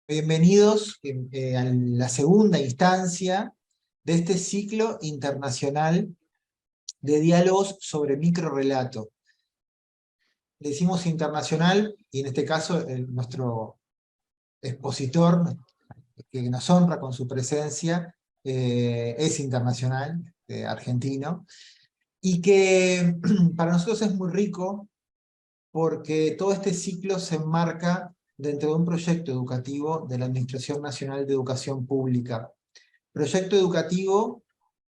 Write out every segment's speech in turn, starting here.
Bienvenidos a la segunda instancia de este ciclo internacional de diálogos sobre microrrelato. Decimos internacional, y en este caso nuestro expositor, que nos honra con su presencia, es internacional, argentino, y que para nosotros es muy rico porque todo este ciclo se enmarca dentro de un proyecto educativo de la Administración Nacional de Educación Pública. Proyecto educativo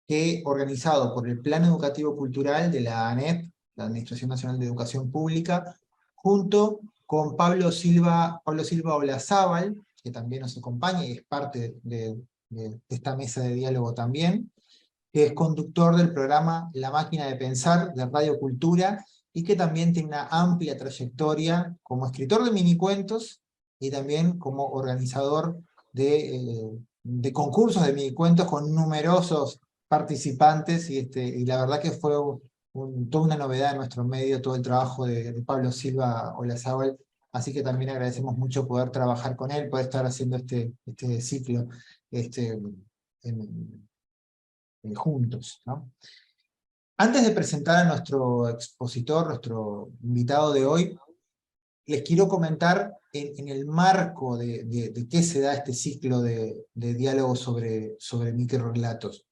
que, organizado por el Plan Educativo Cultural de la ANEP, la Administración Nacional de Educación Pública, junto con Pablo Silva Olazábal, que también nos acompaña y es parte de esta mesa de diálogo también, que es conductor del programa La Máquina de Pensar de Radio Cultura, y que también tiene una amplia trayectoria como escritor de minicuentos y también como organizador de concursos de minicuentos con numerosos participantes, y la verdad que fue toda una novedad en nuestro medio, todo el trabajo de Pablo Silva Olazábal, así que también agradecemos mucho poder trabajar con él, poder estar haciendo este ciclo juntos, ¿no? Antes de presentar a nuestro expositor, nuestro invitado de hoy, les quiero comentar en el marco de qué se da este ciclo de diálogo sobre microrrelatos.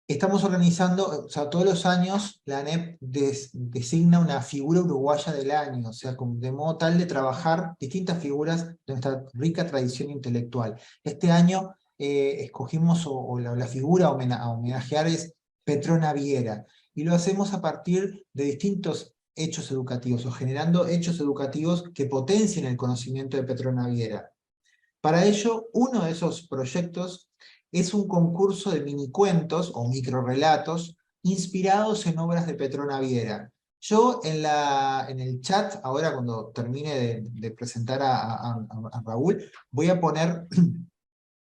Estamos organizando, o sea, todos los años la ANEP designa una figura uruguaya del año, o sea, de modo tal de trabajar distintas figuras de nuestra rica tradición intelectual. Este año escogimos, la figura a homenajear es Petrona Viera, y lo hacemos a partir de distintos hechos educativos, o generando hechos educativos que potencien el conocimiento de Petrona Viera. Para ello, uno de esos proyectos es un concurso de minicuentos o microrrelatos inspirados en obras de Petrona Viera. Yo en el chat, ahora cuando termine de presentar a Raúl, voy a poner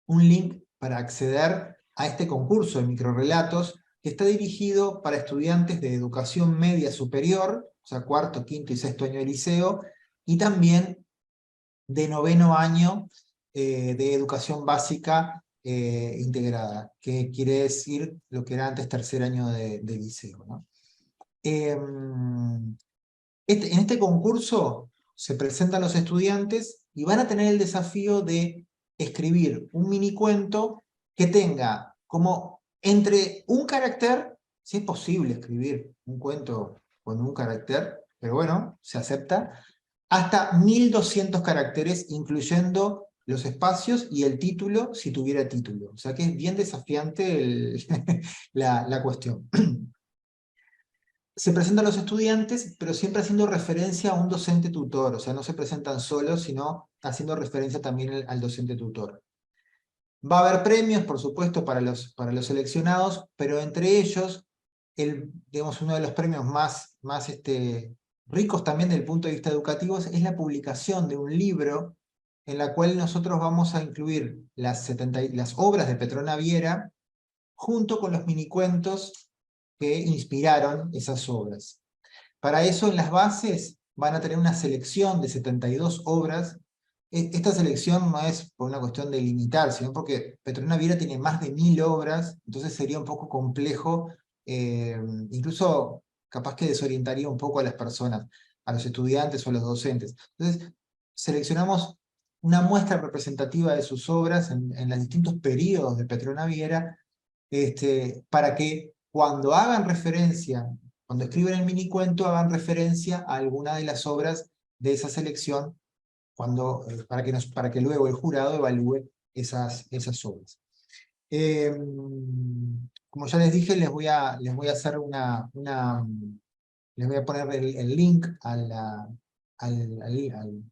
un link para acceder a este concurso de microrrelatos que está dirigido para estudiantes de educación media superior, o sea, cuarto, quinto y sexto año de liceo, y también de noveno año de educación básica integrada, que quiere decir lo que era antes tercer año de liceo, ¿no? En este concurso se presentan los estudiantes y van a tener el desafío de escribir un minicuento que tenga como entre un carácter, si es posible escribir un cuento con un carácter, pero bueno, se acepta, hasta 1200 caracteres, incluyendo los espacios y el título, si tuviera título. O sea que es bien desafiante la cuestión. Se presentan los estudiantes, pero siempre haciendo referencia a un docente tutor, o sea, no se presentan solos, sino haciendo referencia también al docente tutor. Va a haber premios, por supuesto, para los seleccionados, pero entre ellos, digamos, uno de los premios más ricos también desde el punto de vista educativo es la publicación de un libro en la cual nosotros vamos a incluir las obras de Petrona Viera junto con los minicuentos que inspiraron esas obras. Para eso, en las bases van a tener una selección de 72 obras. Esta selección no es por una cuestión de limitar, sino porque Petrona Viera tiene más de 1000 obras, entonces sería un poco complejo, incluso capaz que desorientaría un poco a las personas, a los estudiantes o a los docentes. Entonces, seleccionamos una muestra representativa de sus obras en los distintos periodos de Petrona Viera, para que cuando hagan referencia, cuando escriben el minicuento, hagan referencia a alguna de las obras de esa selección, para que luego el jurado evalúe esas obras. Como ya les dije, les voy a hacer les voy a poner el link a las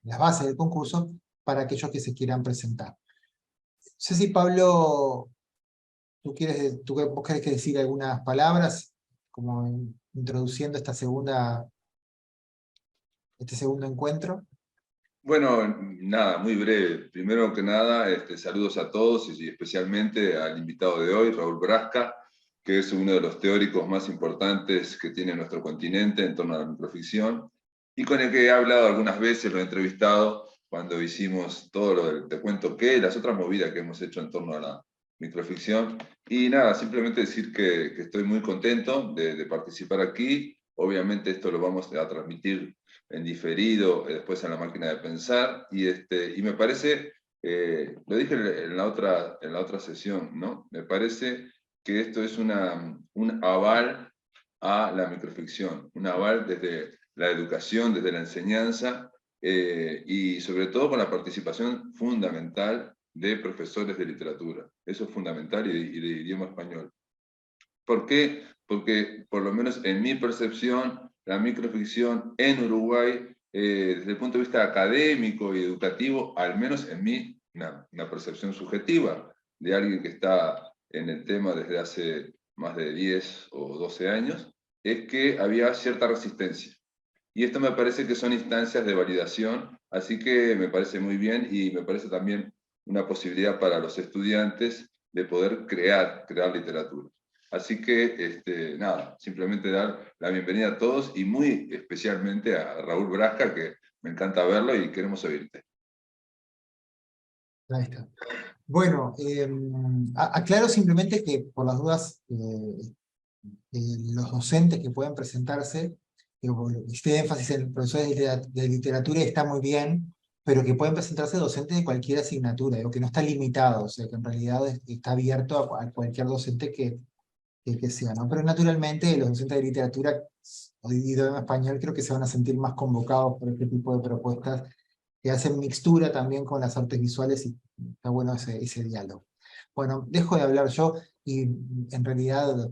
bases del concurso para aquellos que se quieran presentar. No sé si Pablo, vos querés decir algunas palabras, como introduciendo este segundo encuentro. Bueno, nada, muy breve. Primero que nada, saludos a todos y especialmente al invitado de hoy, Raúl Brasca, que es uno de los teóricos más importantes que tiene nuestro continente en torno a la microficción, y con el que he hablado algunas veces, lo he entrevistado, cuando hicimos todo lo del Te cuento qué, las otras movidas que hemos hecho en torno a la microficción. Y nada, simplemente decir que estoy muy contento de participar aquí. Obviamente esto lo vamos a transmitir en diferido, después en la máquina de pensar, y me parece, lo dije en la otra sesión, ¿no? Me parece que esto es un aval a la microficción, un aval desde la educación, desde la enseñanza, y sobre todo con la participación fundamental de profesores de literatura. Eso es fundamental y de idioma español. ¿Por qué? Porque, por lo menos en mi percepción, la microficción en Uruguay, desde el punto de vista académico y educativo, al menos en mí, una percepción subjetiva de alguien que está en el tema desde hace más de 10 o 12 años, es que había cierta resistencia. Y esto me parece que son instancias de validación, así que me parece muy bien y me parece también una posibilidad para los estudiantes de poder crear literatura. Así que, nada, simplemente dar la bienvenida a todos y muy especialmente a Raúl Brasca, que me encanta verlo y queremos oírte. Ahí está. Bueno, aclaro simplemente que por las dudas, los docentes que puedan presentarse, este énfasis en profesores de literatura está muy bien, pero que pueden presentarse docentes de cualquier asignatura, digo, que no está limitado, o sea, que en realidad está abierto a cualquier docente que sea, ¿no? Pero naturalmente los docentes de literatura o de idioma español creo que se van a sentir más convocados por este tipo de propuestas que hacen mixtura también con las artes visuales y está bueno ese diálogo. Bueno, dejo de hablar yo y en realidad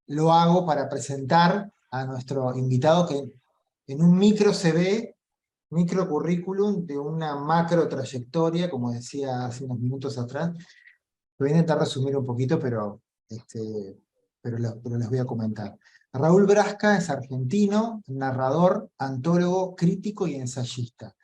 lo hago para presentar a nuestro invitado que en un micro CV, micro currículum de una macro trayectoria, como decía hace unos minutos atrás. Lo voy a intentar resumir un poquito, pero les voy a comentar. Raúl Brasca es argentino, narrador, antólogo, crítico y ensayista.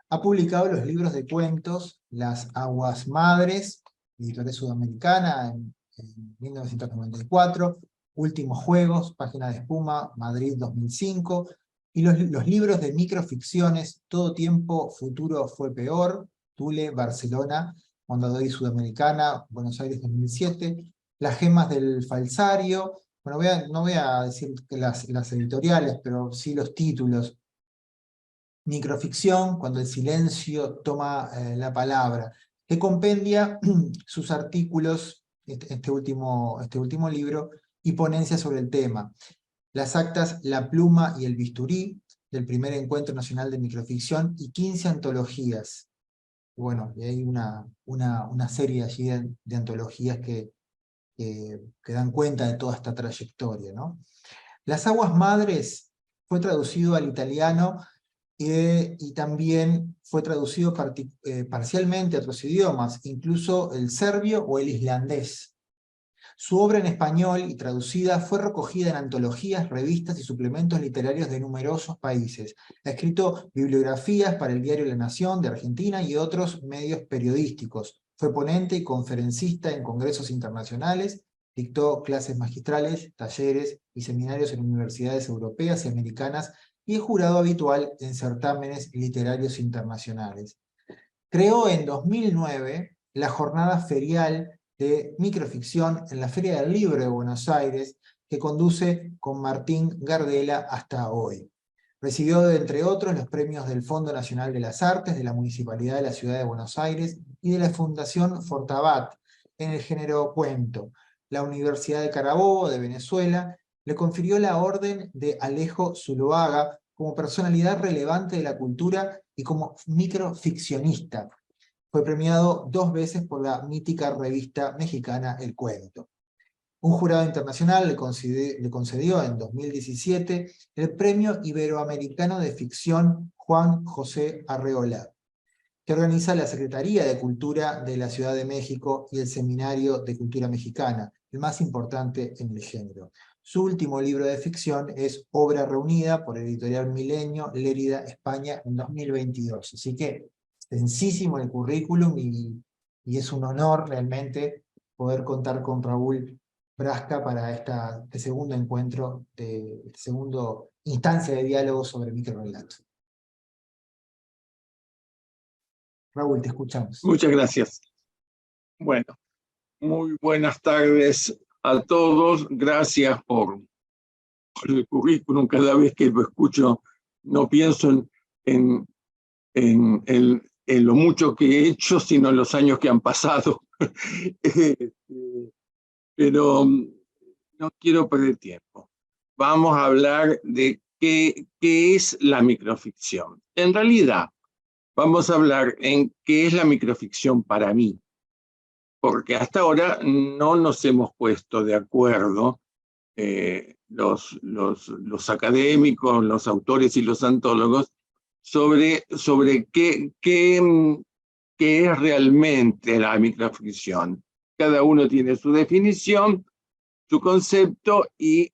Ha publicado los libros de cuentos Las Aguas Madres, editorial sudamericana, en 1994, Últimos Juegos, Página de Espuma, Madrid 2005, y los libros de microficciones Todo Tiempo, Futuro Fue Peor, Tule, Barcelona, Mondadori Sudamericana, Buenos Aires 2007, Las Gemas del Falsario. Bueno, no voy a decir que las editoriales, pero sí los títulos. Microficción, cuando el silencio toma la palabra, que compendia sus artículos, este último libro, y ponencias sobre el tema. Las actas La Pluma y el Bisturí, del primer Encuentro Nacional de Microficción, y 15 antologías. Bueno, y hay una serie allí de antologías que dan cuenta de toda esta trayectoria, ¿no? Las Aguas Madres fue traducido al italiano y también fue traducido parcialmente a otros idiomas, incluso el serbio o el islandés. Su obra en español y traducida fue recogida en antologías, revistas y suplementos literarios de numerosos países. Ha escrito bibliografías para el diario La Nación de Argentina y otros medios periodísticos. Fue ponente y conferencista en congresos internacionales, dictó clases magistrales, talleres y seminarios en universidades europeas y americanas y es jurado habitual en certámenes literarios internacionales. Creó en 2009 la jornada ferial de microficción en la Feria del Libro de Buenos Aires, que conduce con Martín Gardela hasta hoy. Recibió, entre otros, los premios del Fondo Nacional de las Artes, de la Municipalidad de la Ciudad de Buenos Aires y de la Fundación Fortabat en el género cuento. La Universidad de Carabobo, de Venezuela, le confirió la Orden de Alejo Zuloaga como personalidad relevante de la cultura y como microficcionista. Fue premiado 2 veces por la mítica revista mexicana El Cuento. Un jurado internacional le concedió en 2017 el Premio Iberoamericano de Ficción Juan José Arreola, que organiza la Secretaría de Cultura de la Ciudad de México y el Seminario de Cultura Mexicana, el más importante en el género. Su último libro de ficción es Obra Reunida por Editorial Milenio, Lérida, España, en 2022. Así que extensísimo el currículum y es un honor realmente poder contar con Raúl Brasca para este segundo encuentro, esta segunda instancia de diálogo sobre microrelato. Raúl, te escuchamos. Muchas gracias. Bueno, muy buenas tardes a todos. Gracias por el currículum. Cada vez que lo escucho no pienso en lo mucho que he hecho, sino en los años que han pasado. Pero no quiero perder tiempo. Vamos a hablar de qué es la microficción. En realidad, vamos a hablar en qué es la microficción para mí, porque hasta ahora no nos hemos puesto de acuerdo los académicos, los autores y los antólogos sobre qué es realmente la microficción. Cada uno tiene su definición, su concepto, y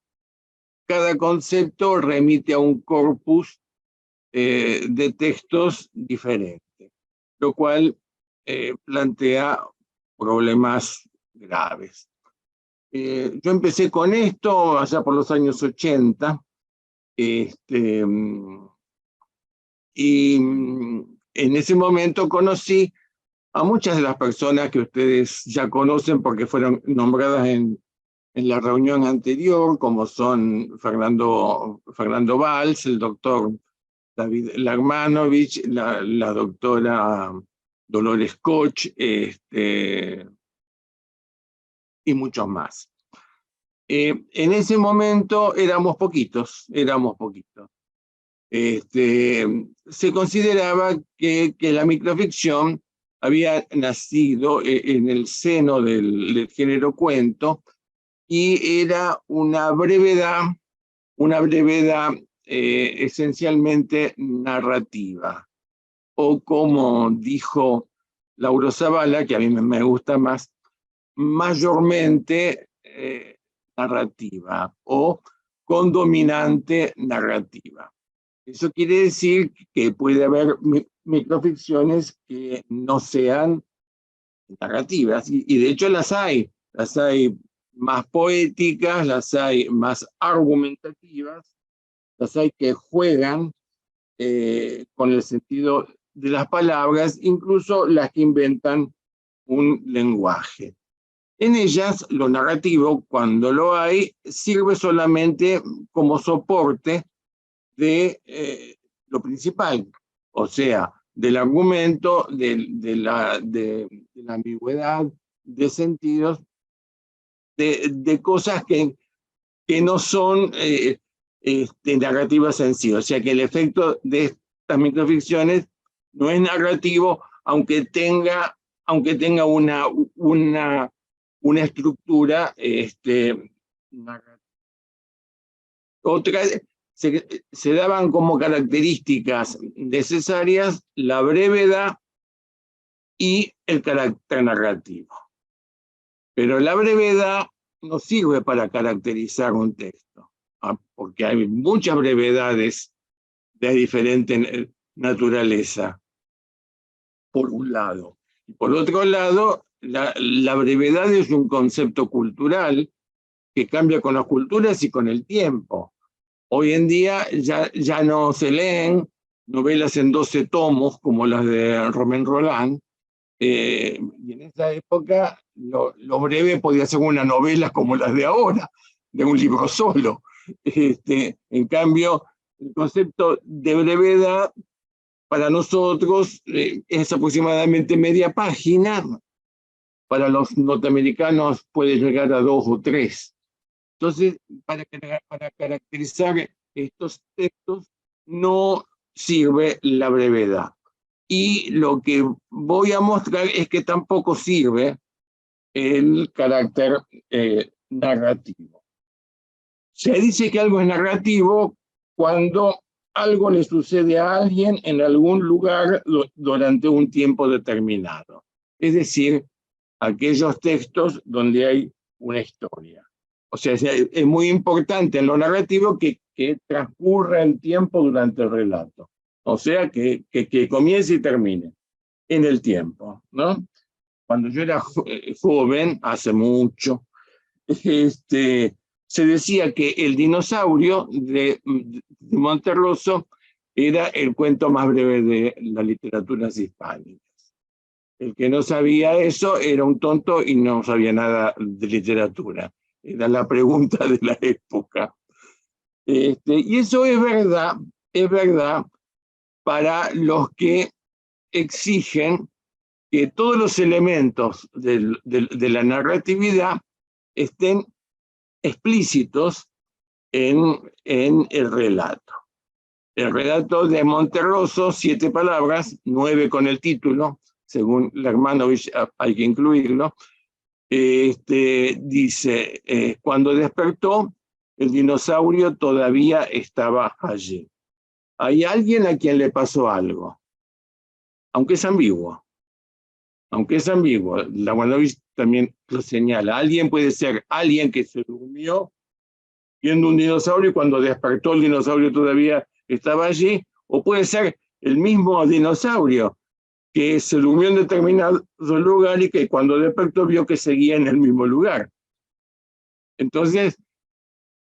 cada concepto remite a un corpus de textos diferentes, lo cual plantea problemas graves. Yo empecé con esto allá por los años 80, y en ese momento conocí a muchas de las personas que ustedes ya conocen porque fueron nombradas en la reunión anterior, como son Fernando Valls, el doctor David Lagmanovich, la doctora Dolores Koch, y muchos más. En ese momento éramos poquitos. Se consideraba que la microficción había nacido en el seno del género cuento, y era una brevedad esencialmente narrativa, o como dijo Lauro Zavala, que a mí me gusta más, mayormente narrativa o con dominante narrativa. Eso quiere decir que puede haber microficciones que no sean narrativas, y de hecho las hay más poéticas, las hay más argumentativas, las hay que juegan con el sentido de las palabras, incluso las que inventan un lenguaje. En ellas, lo narrativo, cuando lo hay, sirve solamente como soporte de lo principal, o sea, del argumento, de la ambigüedad, de sentidos, de cosas que no son narrativas en sí. O sea que el efecto de estas microficciones no es narrativo, aunque tenga una estructura narrativa. Otras se daban como características necesarias la brevedad y el carácter narrativo. Pero la brevedad no sirve para caracterizar un texto, porque hay muchas brevedades de diferente naturaleza, por un lado. Y por otro lado, la brevedad es un concepto cultural que cambia con las culturas y con el tiempo. Hoy en día ya no se leen novelas en 12 tomos como las de Romain Rolland, y en esa época lo breve podía ser una novela como las de ahora, de un libro solo. En cambio, el concepto de brevedad para nosotros es aproximadamente media página. Para los norteamericanos puede llegar a 2 o 3. Entonces, para caracterizar estos textos no sirve la brevedad. Y lo que voy a mostrar es que tampoco sirve el carácter narrativo. Se dice que algo es narrativo cuando algo le sucede a alguien en algún lugar durante un tiempo determinado. Es decir, aquellos textos donde hay una historia. O sea, es muy importante en lo narrativo que transcurra el tiempo durante el relato. O sea, que comience y termine en el tiempo, ¿no? Cuando yo era joven, hace mucho, se decía que El dinosaurio de Monterroso era el cuento más breve de las literaturas hispánicas. El que no sabía eso era un tonto y no sabía nada de literatura. Era la pregunta de la época. Y eso es verdad para los que exigen que todos los elementos de la narratividad estén explícitos en el relato. El relato de Monterroso, 7 palabras, 9 con el título, según Lermanovich hay que incluirlo, dice, cuando despertó, el dinosaurio todavía estaba allí. Hay alguien a quien le pasó algo, aunque es ambiguo. Lermanovich también lo señala. Alguien puede ser alguien que se durmió viendo un dinosaurio y cuando despertó el dinosaurio todavía estaba allí, o puede ser el mismo dinosaurio que se durmió en determinado lugar y que cuando despertó vio que seguía en el mismo lugar. Entonces,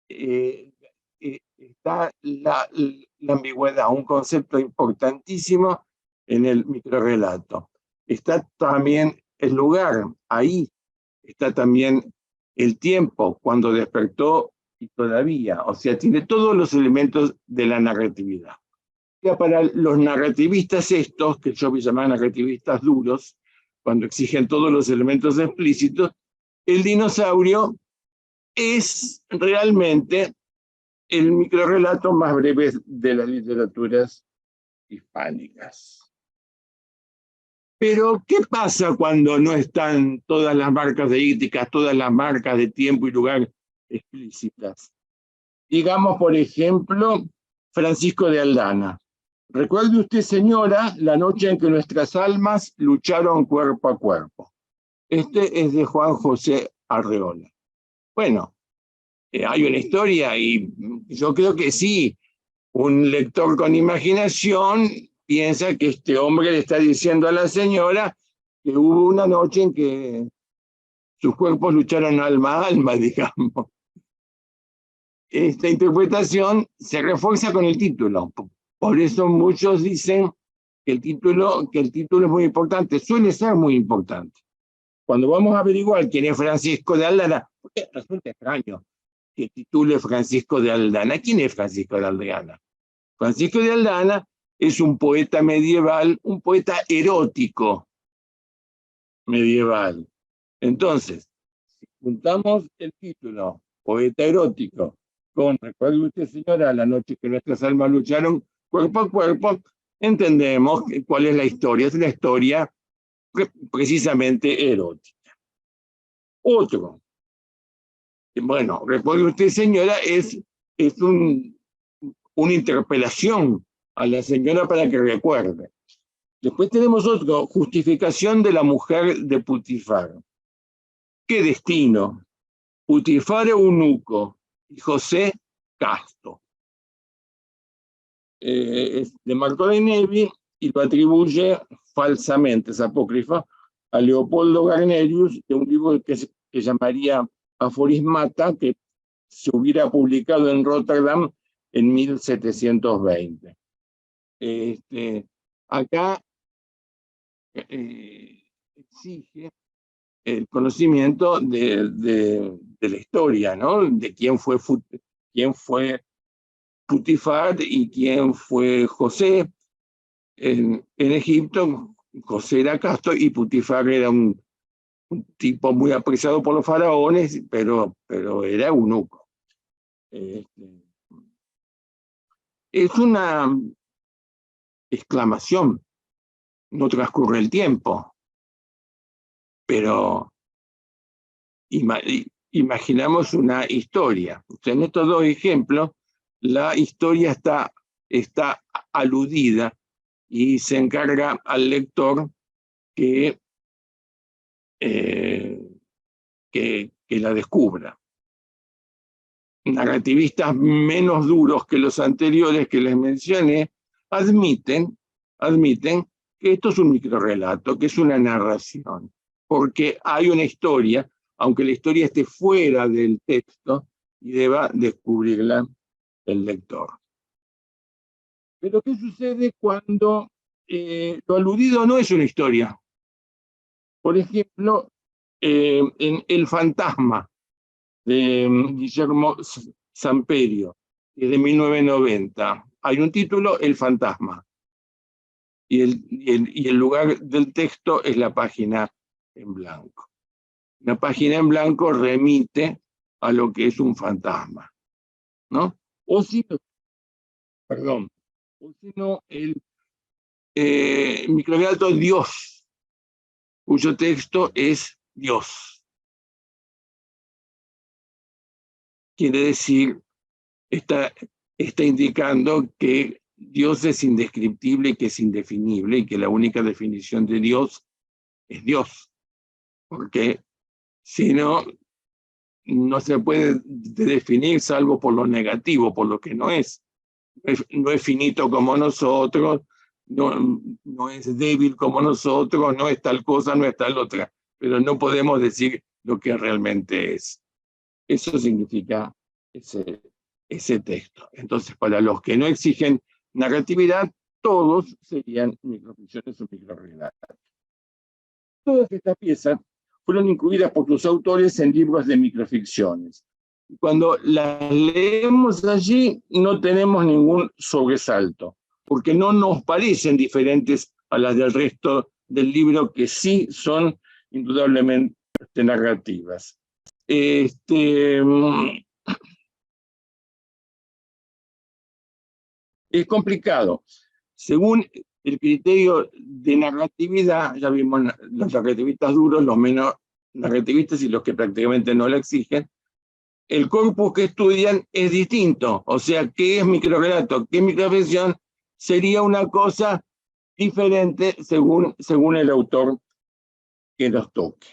está la ambigüedad, un concepto importantísimo en el microrrelato. Está también el lugar, ahí está también el tiempo, cuando despertó y todavía, o sea, tiene todos los elementos de la narratividad. Ya para los narrativistas estos, que yo voy a llamar narrativistas duros, cuando exigen todos los elementos explícitos, el dinosaurio es realmente el microrrelato más breve de las literaturas hispánicas. Pero, ¿qué pasa cuando no están todas las marcas deícticas, todas las marcas de tiempo y lugar explícitas? Digamos, por ejemplo, Francisco de Aldana. Recuerde usted, señora, la noche en que nuestras almas lucharon cuerpo a cuerpo. Este es de Juan José Arreola. Bueno, hay una historia y yo creo que sí, un lector con imaginación piensa que este hombre le está diciendo a la señora que hubo una noche en que sus cuerpos lucharon alma a alma, digamos. Esta interpretación se refuerza con el título. Por eso muchos dicen que el título es muy importante, suele ser muy importante. Cuando vamos a averiguar quién es Francisco de Aldana, porque resulta extraño que titule Francisco de Aldana. ¿Quién es Francisco de Aldana? Francisco de Aldana es un poeta medieval, un poeta erótico medieval. Entonces, si juntamos el título, poeta erótico, con, recuerde usted, señora, la noche que nuestras almas lucharon cuerpo a cuerpo, entendemos cuál es la historia. Es una historia precisamente erótica. Otro, bueno, recuerde usted, señora, es una interpelación a la señora para que recuerde. Después tenemos otro, justificación de la mujer de Putifar. ¿Qué destino? Putifar eunuco y José casto. Es de Marco de Nevi y lo atribuye falsamente, es apócrifa, a Leopoldo Garnerius, de un libro que llamaría Aforismata, que se hubiera publicado en Rotterdam en 1720. Acá exige el conocimiento de la historia, ¿no? De quién fue Putifar y quién fue José. En Egipto, José era casto y Putifar era un tipo muy apreciado por los faraones, pero era eunuco. Es una exclamación, no transcurre el tiempo, pero imaginamos una historia. En estos dos ejemplos, la historia está aludida y se encarga al lector que la descubra. Narrativistas menos duros que los anteriores que les mencioné admiten que esto es un microrrelato, que es una narración, porque hay una historia, aunque la historia esté fuera del texto y deba descubrirla el lector. Pero ¿qué sucede cuando lo aludido no es una historia? Por ejemplo, en El fantasma de Guillermo Samperio, que es de 1990, hay un título, El fantasma, y el lugar del texto es la página en blanco. La página en blanco remite a lo que es un fantasma, ¿no? O si no, el microrelato Dios, cuyo texto es Dios. Quiere decir, está indicando que Dios es indescriptible y que es indefinible y que la única definición de Dios es Dios. Porque si no, no se puede definir salvo por lo negativo, por lo que no es. No es finito como nosotros, no es débil como nosotros, no es tal cosa, no es tal otra, pero no podemos decir lo que realmente es. Eso significa ese texto. Entonces, para los que no exigen narratividad, todos serían microficciones o microrelatos. Todas estas piezas fueron incluidas por los autores en libros de microficciones. Cuando las leemos allí, no tenemos ningún sobresalto, porque no nos parecen diferentes a las del resto del libro, que sí son indudablemente narrativas. Es complicado. Según el criterio de narratividad, ya vimos los narrativistas duros, los menos narrativistas y los que prácticamente no la exigen, el corpus que estudian es distinto. O sea, ¿qué es microrelato? ¿Qué es microficción? Sería una cosa diferente según el autor que nos toque.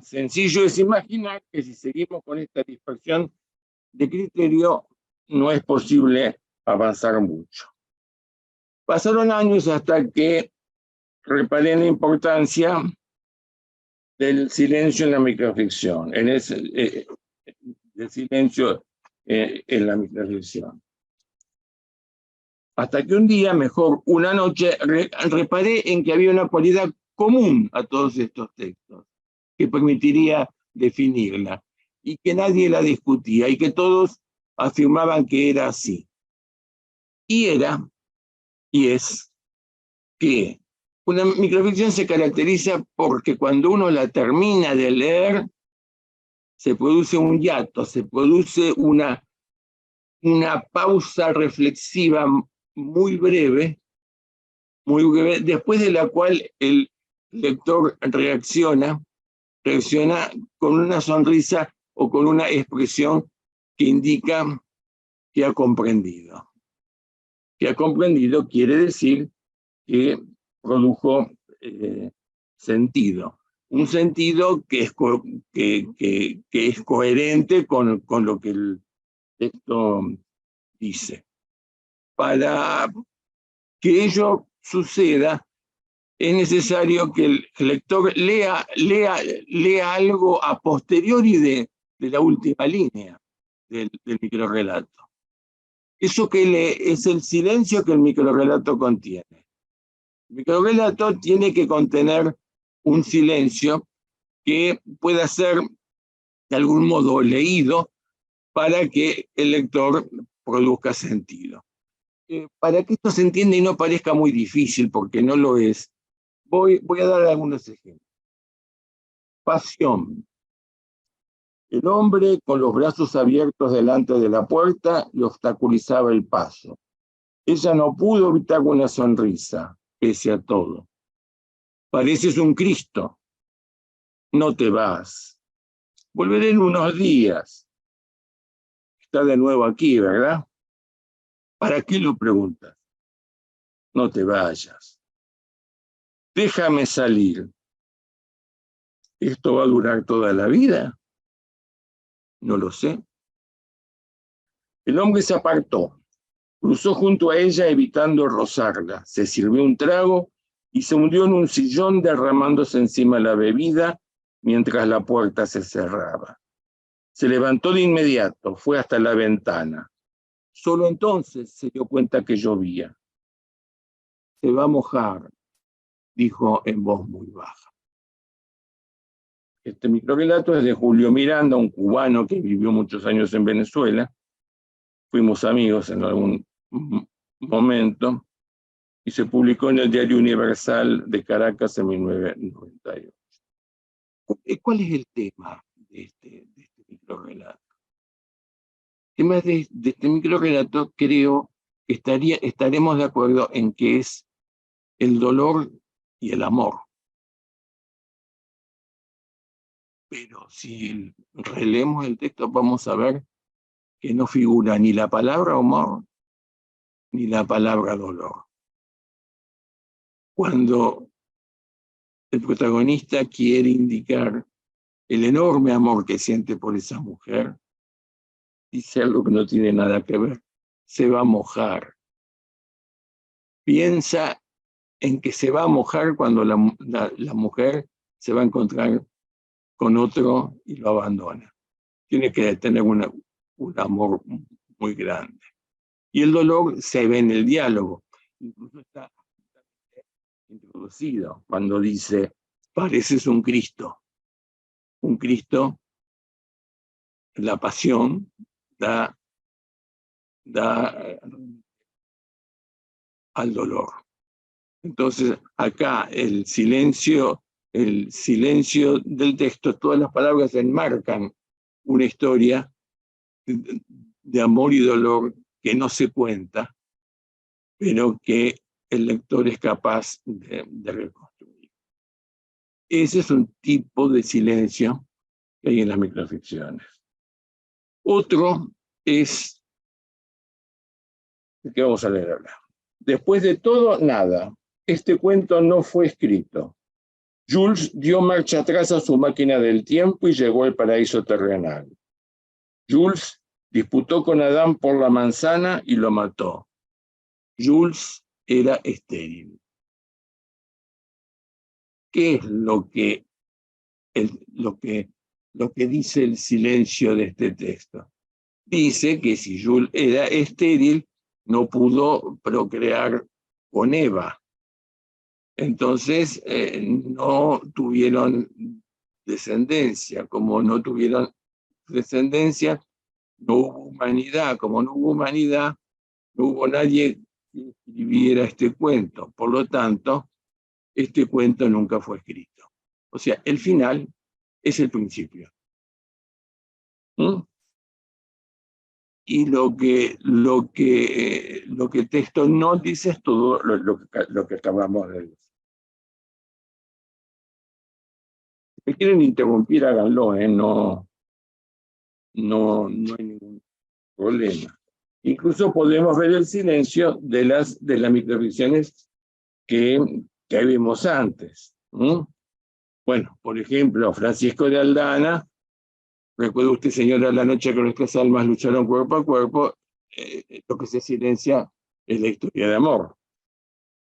Sencillo es imaginar que si seguimos con esta dispersión de criterio, no es posible avanzar mucho. Pasaron años hasta que reparé en la importancia del silencio en la microficción, del silencio en la microficción. Hasta que un día, mejor una noche, reparé en que había una cualidad común a todos estos textos, que permitiría definirla, y que nadie la discutía, y que todos afirmaban que era así. Y es que una microficción se caracteriza porque cuando uno la termina de leer, se produce un hiato, se produce una pausa reflexiva muy breve, después de la cual el lector reacciona con una sonrisa o con una expresión que indica que ha comprendido. Que ha comprendido quiere decir que produjo sentido. Un sentido que es coherente con lo que el texto dice. Para que ello suceda, es necesario que el lector lea algo a posteriori de la última línea del microrelato. Eso que lee es el silencio que el microrelato contiene. El microrelato tiene que contener un silencio que pueda ser de algún modo leído para que el lector produzca sentido. Para que esto se entienda y no parezca muy difícil, porque no lo es, voy a dar algunos ejemplos. Pasión. El hombre con los brazos abiertos delante de la puerta le obstaculizaba el paso. Ella no pudo evitar una sonrisa, pese a todo. Pareces un Cristo. No te vas. Volveré en unos días. Está de nuevo aquí, ¿verdad? ¿Para qué lo preguntas? No te vayas. Déjame salir. ¿Esto va a durar toda la vida? No lo sé. El hombre se apartó. Cruzó junto a ella evitando rozarla. Se sirvió un trago y se hundió en un sillón derramándose encima la bebida mientras la puerta se cerraba. Se levantó de inmediato, fue hasta la ventana. Solo entonces se dio cuenta que llovía. Se va a mojar. dijo en voz muy baja. Este microrrelato es de Julio Miranda, un cubano que vivió muchos años en Venezuela. Fuimos amigos en algún momento y se publicó en el Diario Universal de Caracas en 1998. ¿Cuál es el tema de este microrrelato? El tema de este microrrelato, creo que estaremos de acuerdo en que es el dolor y el amor. Pero si releemos el texto vamos a ver que no figura ni la palabra amor ni la palabra dolor. Cuando el protagonista quiere indicar el enorme amor que siente por esa mujer, dice algo que no tiene nada que ver. Se va a mojar. Piensa en que se va a mojar cuando la mujer se va a encontrar con otro y lo abandona. Tiene que tener un amor muy grande. Y el dolor se ve en el diálogo. Incluso está introducido cuando dice, pareces un Cristo. Un Cristo, la pasión da al dolor. Entonces, acá el silencio del texto, todas las palabras enmarcan una historia de amor y dolor que no se cuenta, pero que el lector es capaz de reconstruir. Ese es un tipo de silencio que hay en las microficciones. Otro es el que vamos a leer ahora. Después de todo, nada. Este cuento no fue escrito. Jules dio marcha atrás a su máquina del tiempo y llegó al paraíso terrenal. Jules disputó con Adán por la manzana y lo mató. Jules era estéril. ¿Qué es lo que dice el silencio de este texto? Dice que si Jules era estéril, no pudo procrear con Eva. Entonces, no tuvieron descendencia. Como no tuvieron descendencia, no hubo humanidad. Como no hubo humanidad, no hubo nadie que escribiera este cuento. Por lo tanto, este cuento nunca fue escrito. O sea, el final es el principio. Y lo que el texto no dice es todo lo que acabamos de decir. Si me quieren interrumpir, háganlo, no hay ningún problema. Incluso podemos ver el silencio de las microficciones que vimos antes. Bueno, por ejemplo, Francisco de Aldana, recuerda usted, señora, la noche que nuestras almas lucharon cuerpo a cuerpo, lo que se silencia es la historia de amor.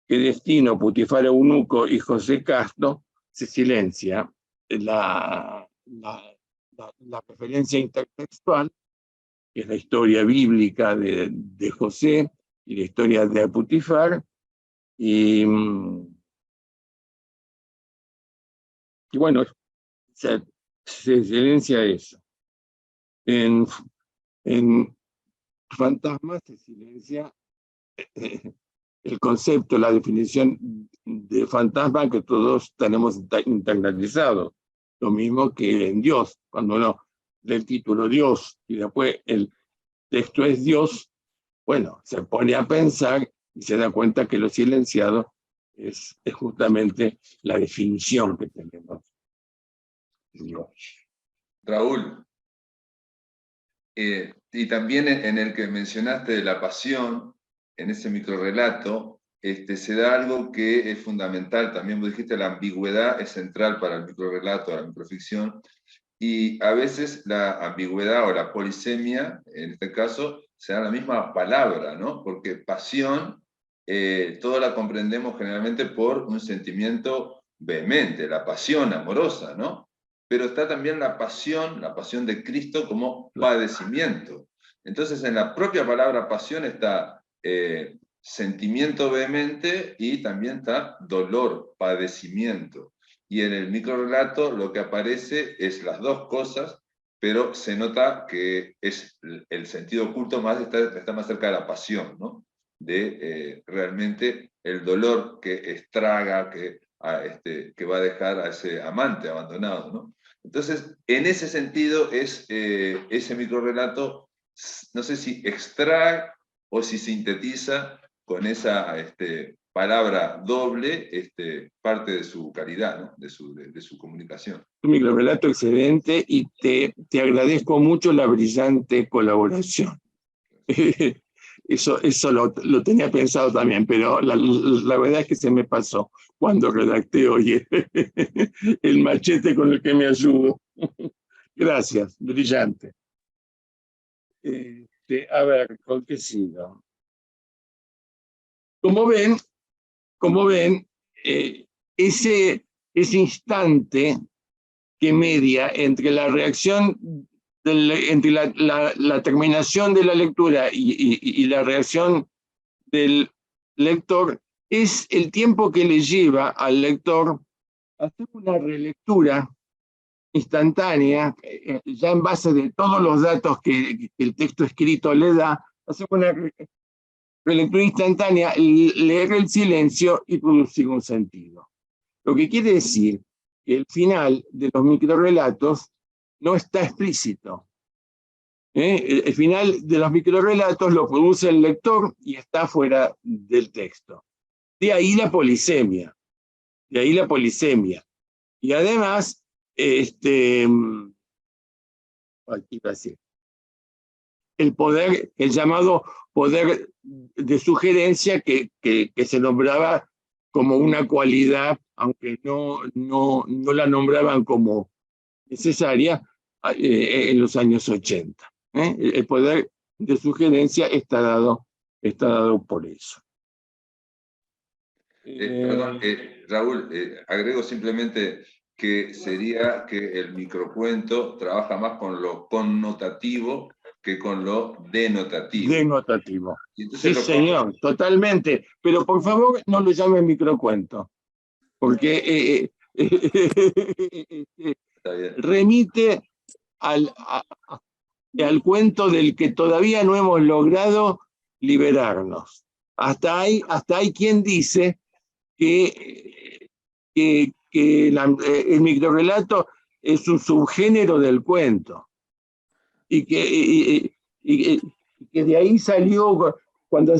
Que Destino, Putifar Eunuco y José Castro se silencia la referencia intertextual, que es la historia bíblica de José y la historia de Putifar, y bueno, se silencia eso. En Fantasmas se silencia el concepto, la definición de fantasma que todos tenemos internalizado. Lo mismo que en Dios, cuando uno lee el título Dios y después el texto es Dios, bueno, se pone a pensar y se da cuenta que lo silenciado es justamente la definición que tenemos de Dios. Raúl, y también en el que mencionaste de la pasión, en ese microrrelato, se da algo que es fundamental. También vos dijiste, la ambigüedad es central para el microrrelato, la microficción, y a veces la ambigüedad o la polisemia, en este caso, se da la misma palabra, ¿no? Porque pasión, todos la comprendemos generalmente por un sentimiento vehemente, la pasión amorosa, ¿no? Pero está también la pasión de Cristo como padecimiento. Entonces, en la propia palabra pasión está sentimiento vehemente y también está dolor, padecimiento. Y en el microrrelato lo que aparece es las dos cosas, pero se nota que es el sentido oculto está más cerca de la pasión, ¿no? De realmente el dolor que estraga, que va a dejar a ese amante abandonado, ¿no? Entonces, en ese sentido, ese microrrelato, no sé si extrae o si sintetiza con esa palabra doble parte de su calidad, ¿no? de su comunicación. Un microrrelato excelente y te agradezco mucho la brillante colaboración. Eso lo tenía pensado también, pero la verdad es que se me pasó cuando redacté hoy el machete con el que me ayudo. Gracias, brillante. A ver, ¿con qué sigo? Como ven, ese instante que media entre la reacción, entre la terminación de la lectura y la reacción del lector, es el tiempo que le lleva al lector a hacer una relectura instantánea, ya en base de todos los datos que el texto escrito le da, hacer una relectura instantánea, leer el silencio y producir un sentido. Lo que quiere decir que el final de los microrrelatos no está explícito. El final de los microrrelatos lo produce el lector y está fuera del texto. De ahí la polisemia. Y además, el llamado poder de sugerencia que se nombraba como una cualidad, aunque no la nombraban como necesaria en los años 80. El poder de sugerencia está dado por eso. Perdón, Raúl, agrego simplemente que sería que el microcuento trabaja más con lo connotativo que con lo denotativo. Denotativo. Sí, señor, totalmente. Pero por favor no lo llamen microcuento, porque remite al cuento del que todavía no hemos logrado liberarnos. Hasta hay quien dice que el microrrelato es un subgénero del cuento. Y que de ahí salió, cuando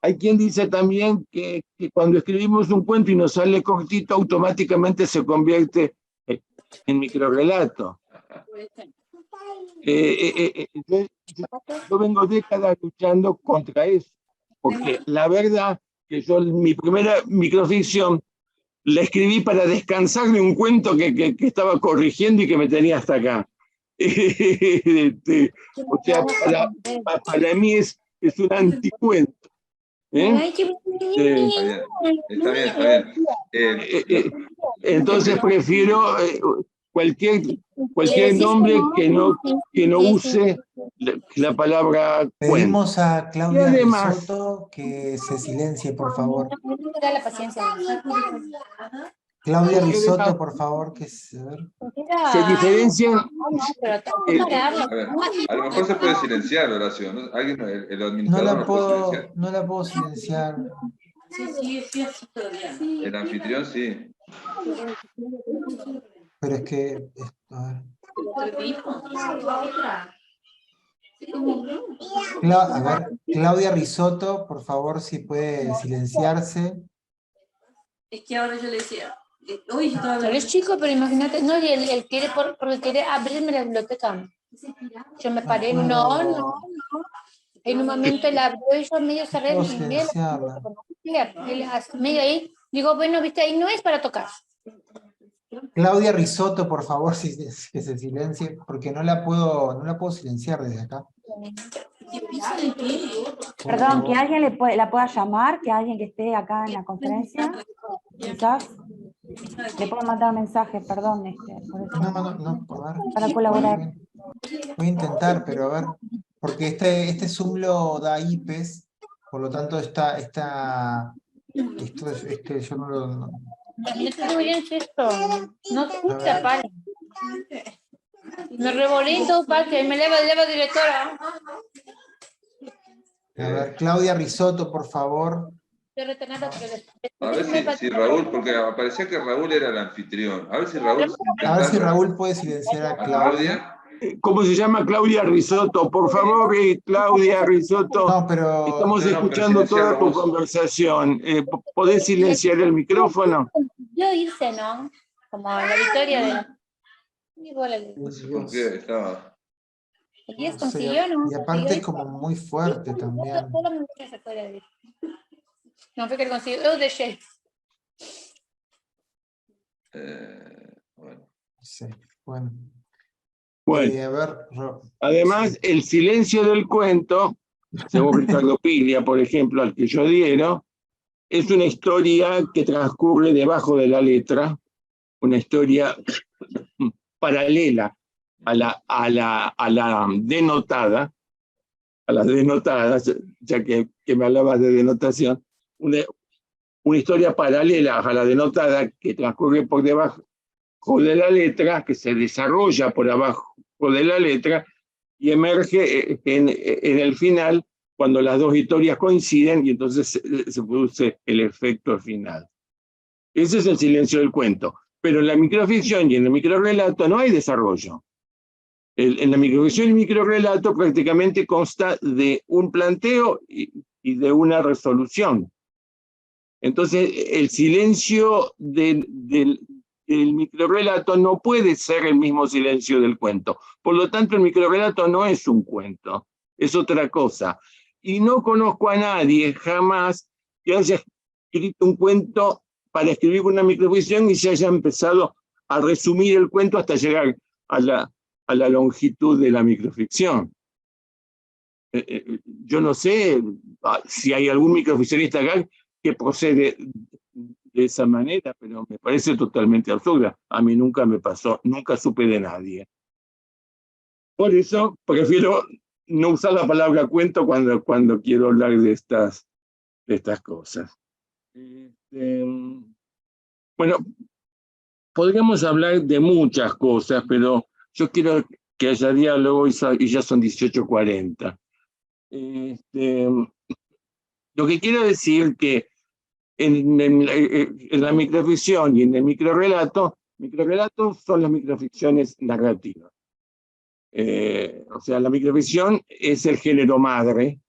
hay quien dice también que cuando escribimos un cuento y nos sale cortito, automáticamente se convierte en microrrelato. Yo vengo décadas luchando contra eso, porque la verdad que yo mi primera microficción la escribí para descansar de un cuento que estaba corrigiendo y que me tenía hasta acá. O sea, para mí es un anticuento. Está bien. Entonces prefiero cualquier nombre que no use la palabra Pedimos cuento. a Claudia además, Risotto que se silencie, por favor. Claudia Risotto, por favor, que se diferencian. A lo mejor se puede silenciar, Horacio, ¿no? ¿Alguien, el administrador no la puedo silenciar. Sí, el anfitrión sí. Pero es que... a ver, Claudia Risotto, por favor, si puede silenciarse. Es que ahora yo le decía, hoy estaba... Pero es chico, pero imagínate, no, y él quiere, porque quiere abrirme la biblioteca. Yo me paré, no. En un momento él abrió y yo medio cerré, medio ahí, digo, bueno, viste, ahí no es para tocar. Claudia Risotto, por favor, que se silencie, porque no la puedo silenciar desde acá. Perdón, que alguien la pueda llamar, que alguien que esté acá en la conferencia, quizás le pueda mandar un mensaje, perdón. No, a ver. Para colaborar. Voy a intentar, pero a ver, porque este Zoom lo da IPs, Por lo tanto, yo no lo... No te bien esto. No escucha, pare. Me revolé en todo parte, me leva directora. A ver, Claudia Risotto, por favor. A ver si Raúl, porque parecía que Raúl era el anfitrión. A ver si Raúl... A ver si Raúl puede silenciar a Claudia. ¿Cómo se llama? Claudia Risotto. Por favor, Claudia Risotto. No, pero... Estamos escuchando toda tu conversación. ¿Podés silenciar el micrófono? Yo hice, ¿no? Como la victoria de... No sé por qué estaba... Y es consiguió, ¿no? Y aparte es como muy fuerte también. No fue que lo consiguió, yo de Shakes. Bueno. Sí, bueno. Bueno, a ver, además, el silencio del cuento, según Ricardo Piglia, por ejemplo, al que yo diero, es una historia que transcurre debajo de la letra, una historia paralela a la denotada, a las denotadas, ya que me hablabas de denotación, una historia paralela a la denotada que transcurre por debajo de la letra, que se desarrolla por abajo de la letra y emerge en el final cuando las dos historias coinciden y entonces se produce el efecto final. Ese es el silencio del cuento. Pero en la microficción y en el microrrelato no hay desarrollo. En la microficción y el microrrelato prácticamente consta de un planteo y de una resolución. Entonces, el silencio del microrrelato no puede ser el mismo silencio del cuento. Por lo tanto, el microrrelato no es un cuento, es otra cosa. Y no conozco a nadie jamás que haya escrito un cuento para escribir una microficción y se haya empezado a resumir el cuento hasta llegar a la longitud de la microficción. Yo no sé si hay algún microficcionista acá que procede de esa manera, pero me parece totalmente absurda. A mí nunca me pasó, nunca supe de nadie. Por eso prefiero no usar la palabra cuento cuando quiero hablar de estas cosas. Bueno, podríamos hablar de muchas cosas, pero yo quiero que haya diálogo y ya son 18:40. Lo que quiero decir que en la microficción y en el microrrelatos son las microficciones narrativas. O sea, la microficción es el género madre,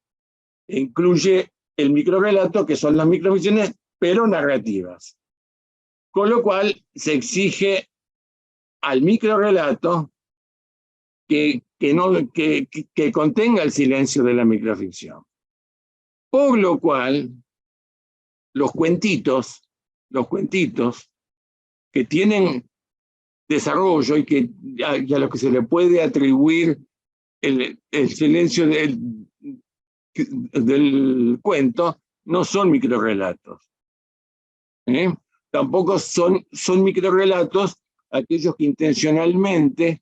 e incluye el microrrelato, que son las microficciones, pero narrativas. Con lo cual, se exige al microrrelato que contenga el silencio de la microficción. Por lo cual, los cuentitos que tienen desarrollo y a lo que se le puede atribuir el silencio del cuento, no son microrrelatos. Tampoco son microrrelatos aquellos que intencionalmente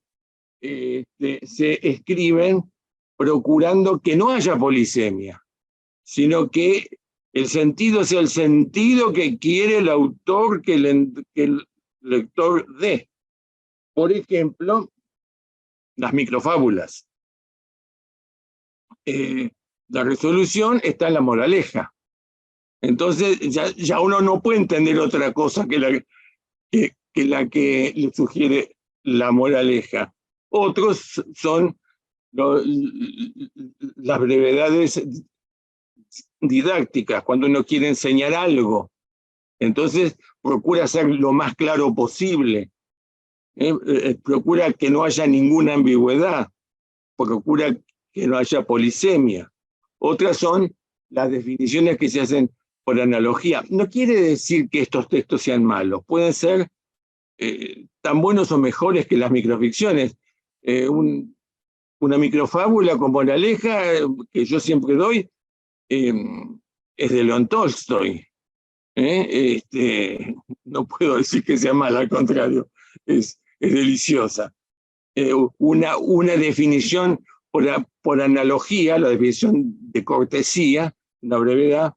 se escriben procurando que no haya polisemia, sino que el sentido sea el sentido que quiere el autor que el lector dé. Por ejemplo, las microfábulas. La resolución está en la moraleja. Entonces ya uno no puede entender otra cosa que la que le sugiere la moraleja. Otros son las brevedades didácticas, cuando uno quiere enseñar algo. Entonces procura ser lo más claro posible. Procura que no haya ninguna ambigüedad. Procura que no haya polisemia. Otras son las definiciones que se hacen por analogía. No quiere decir que estos textos sean malos. Pueden ser tan buenos o mejores que las microficciones. Una microfábula con moraleja que yo siempre doy es de León Tolstoy. No puedo decir que sea mala, al contrario, es deliciosa. Una definición por analogía, la definición de cortesía la brevedad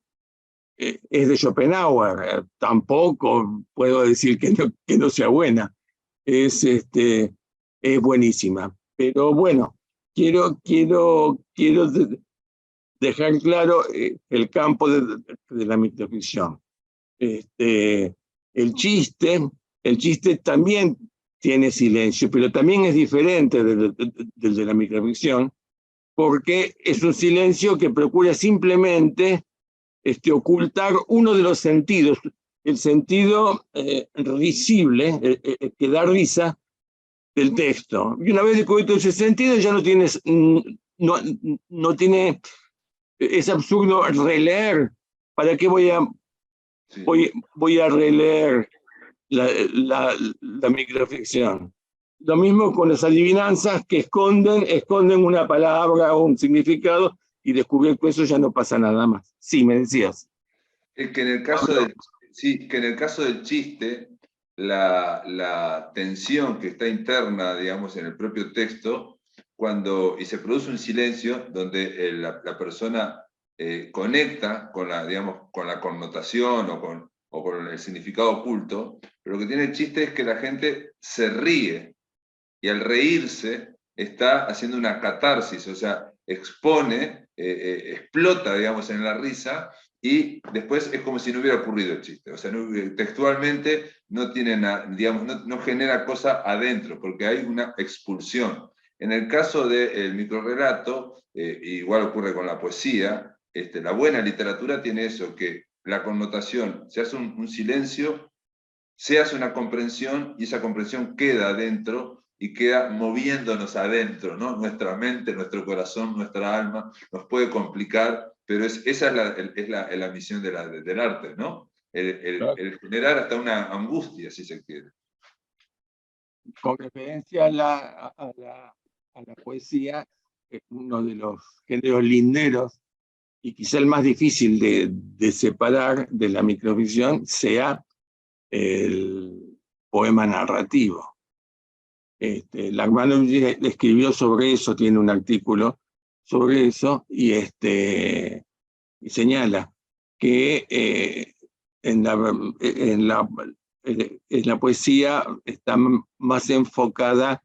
es de Schopenhauer. Tampoco puedo decir que no sea buena. Es buenísima. Pero bueno, quiero dejar claro el campo de la microficción. El chiste también tiene silencio, pero también es diferente del de la microficción, porque es un silencio que procura simplemente ocultar uno de los sentidos, el sentido risible, que da risa del texto. Y una vez descubierto ese sentido, ya no tienes, no tiene, es absurdo releer. ¿Para qué voy a releer la microficción? Lo mismo con las adivinanzas que esconden una palabra o un significado, y descubierto eso ya no pasa nada más. Sí, me decías. Es que en el caso del chiste, la tensión que está interna, digamos, en el propio texto, y se produce un silencio donde la persona conecta con la connotación o con el significado oculto, pero lo que tiene el chiste es que la gente se ríe, y al reírse está haciendo una catarsis, o sea, explota, digamos, en la risa, y después es como si no hubiera ocurrido el chiste. O sea, textualmente no tiene digamos, no genera cosa adentro, porque hay una expulsión. En el caso del microrrelato, igual ocurre con la poesía, la buena literatura tiene eso, que la connotación, se hace un silencio, se hace una comprensión, y esa comprensión queda adentro, y queda moviéndonos adentro, ¿no? Nuestra mente, nuestro corazón, nuestra alma, nos puede complicar, pero esa es la misión del arte, ¿no? El generar hasta una angustia, si se quiere. Con referencia a la poesía, es uno de los géneros linderos, y quizá el más difícil de separar de la microficción sea el poema narrativo. Lachmaninoff escribió sobre eso, tiene un artículo sobre eso, y señala que en la poesía está más enfocada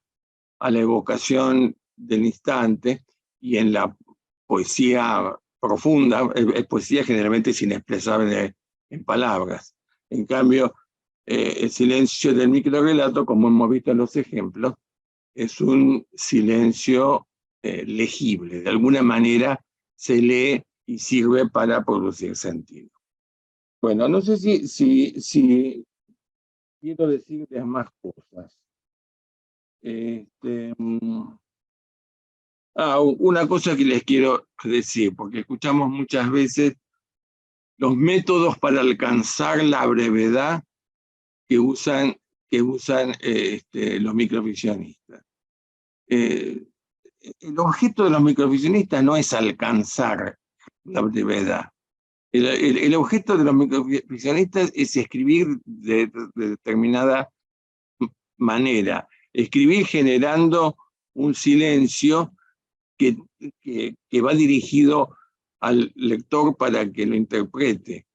a la evocación del instante, y en la poesía profunda, poesía generalmente sin expresar en palabras. En cambio, el silencio del microrrelato, como hemos visto en los ejemplos, es un silencio legible. De alguna manera se lee y sirve para producir sentido. Bueno, no sé si quiero decirles más cosas. Una cosa que les quiero decir, porque escuchamos muchas veces los métodos para alcanzar la brevedad que usan los microficcionistas. El objeto de los microficcionistas no es alcanzar la brevedad. El objeto de los microficcionistas es escribir de determinada manera, escribir generando un silencio que va dirigido al lector para que lo interprete.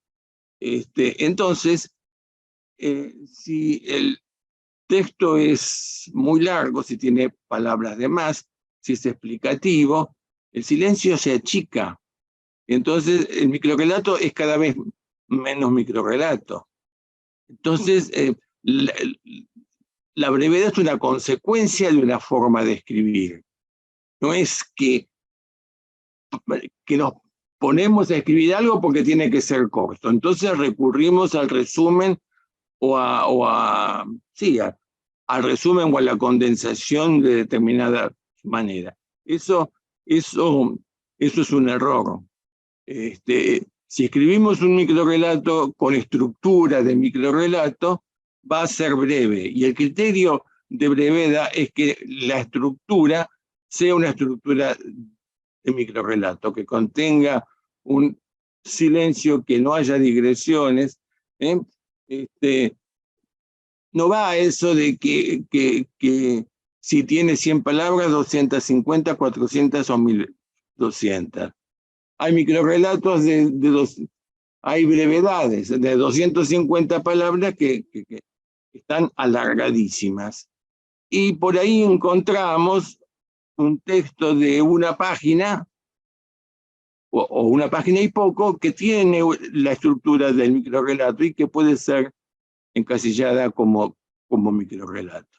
Entonces, si el texto es muy largo, si tiene palabras de más, si es explicativo, el silencio se achica. Entonces, el microrrelato es cada vez menos microrrelato. Entonces, la brevedad es una consecuencia de una forma de escribir. No es que nos ponemos a escribir algo porque tiene que ser corto. Entonces recurrimos al resumen al resumen o a la condensación de determinada manera. Eso es un error. Si escribimos un microrrelato con estructura de microrrelato, va a ser breve. Y el criterio de brevedad es que la estructura sea una estructura de microrrelato, que contenga un silencio, que no haya digresiones. No va a eso de que si tiene 100 palabras, 250, 400 o 1200. hay microrrelatos hay brevedades de 250 palabras que están alargadísimas. Y por ahí encontramos un texto de una página, o una página y poco, que tiene la estructura del microrrelato y que puede ser encasillada como microrrelato.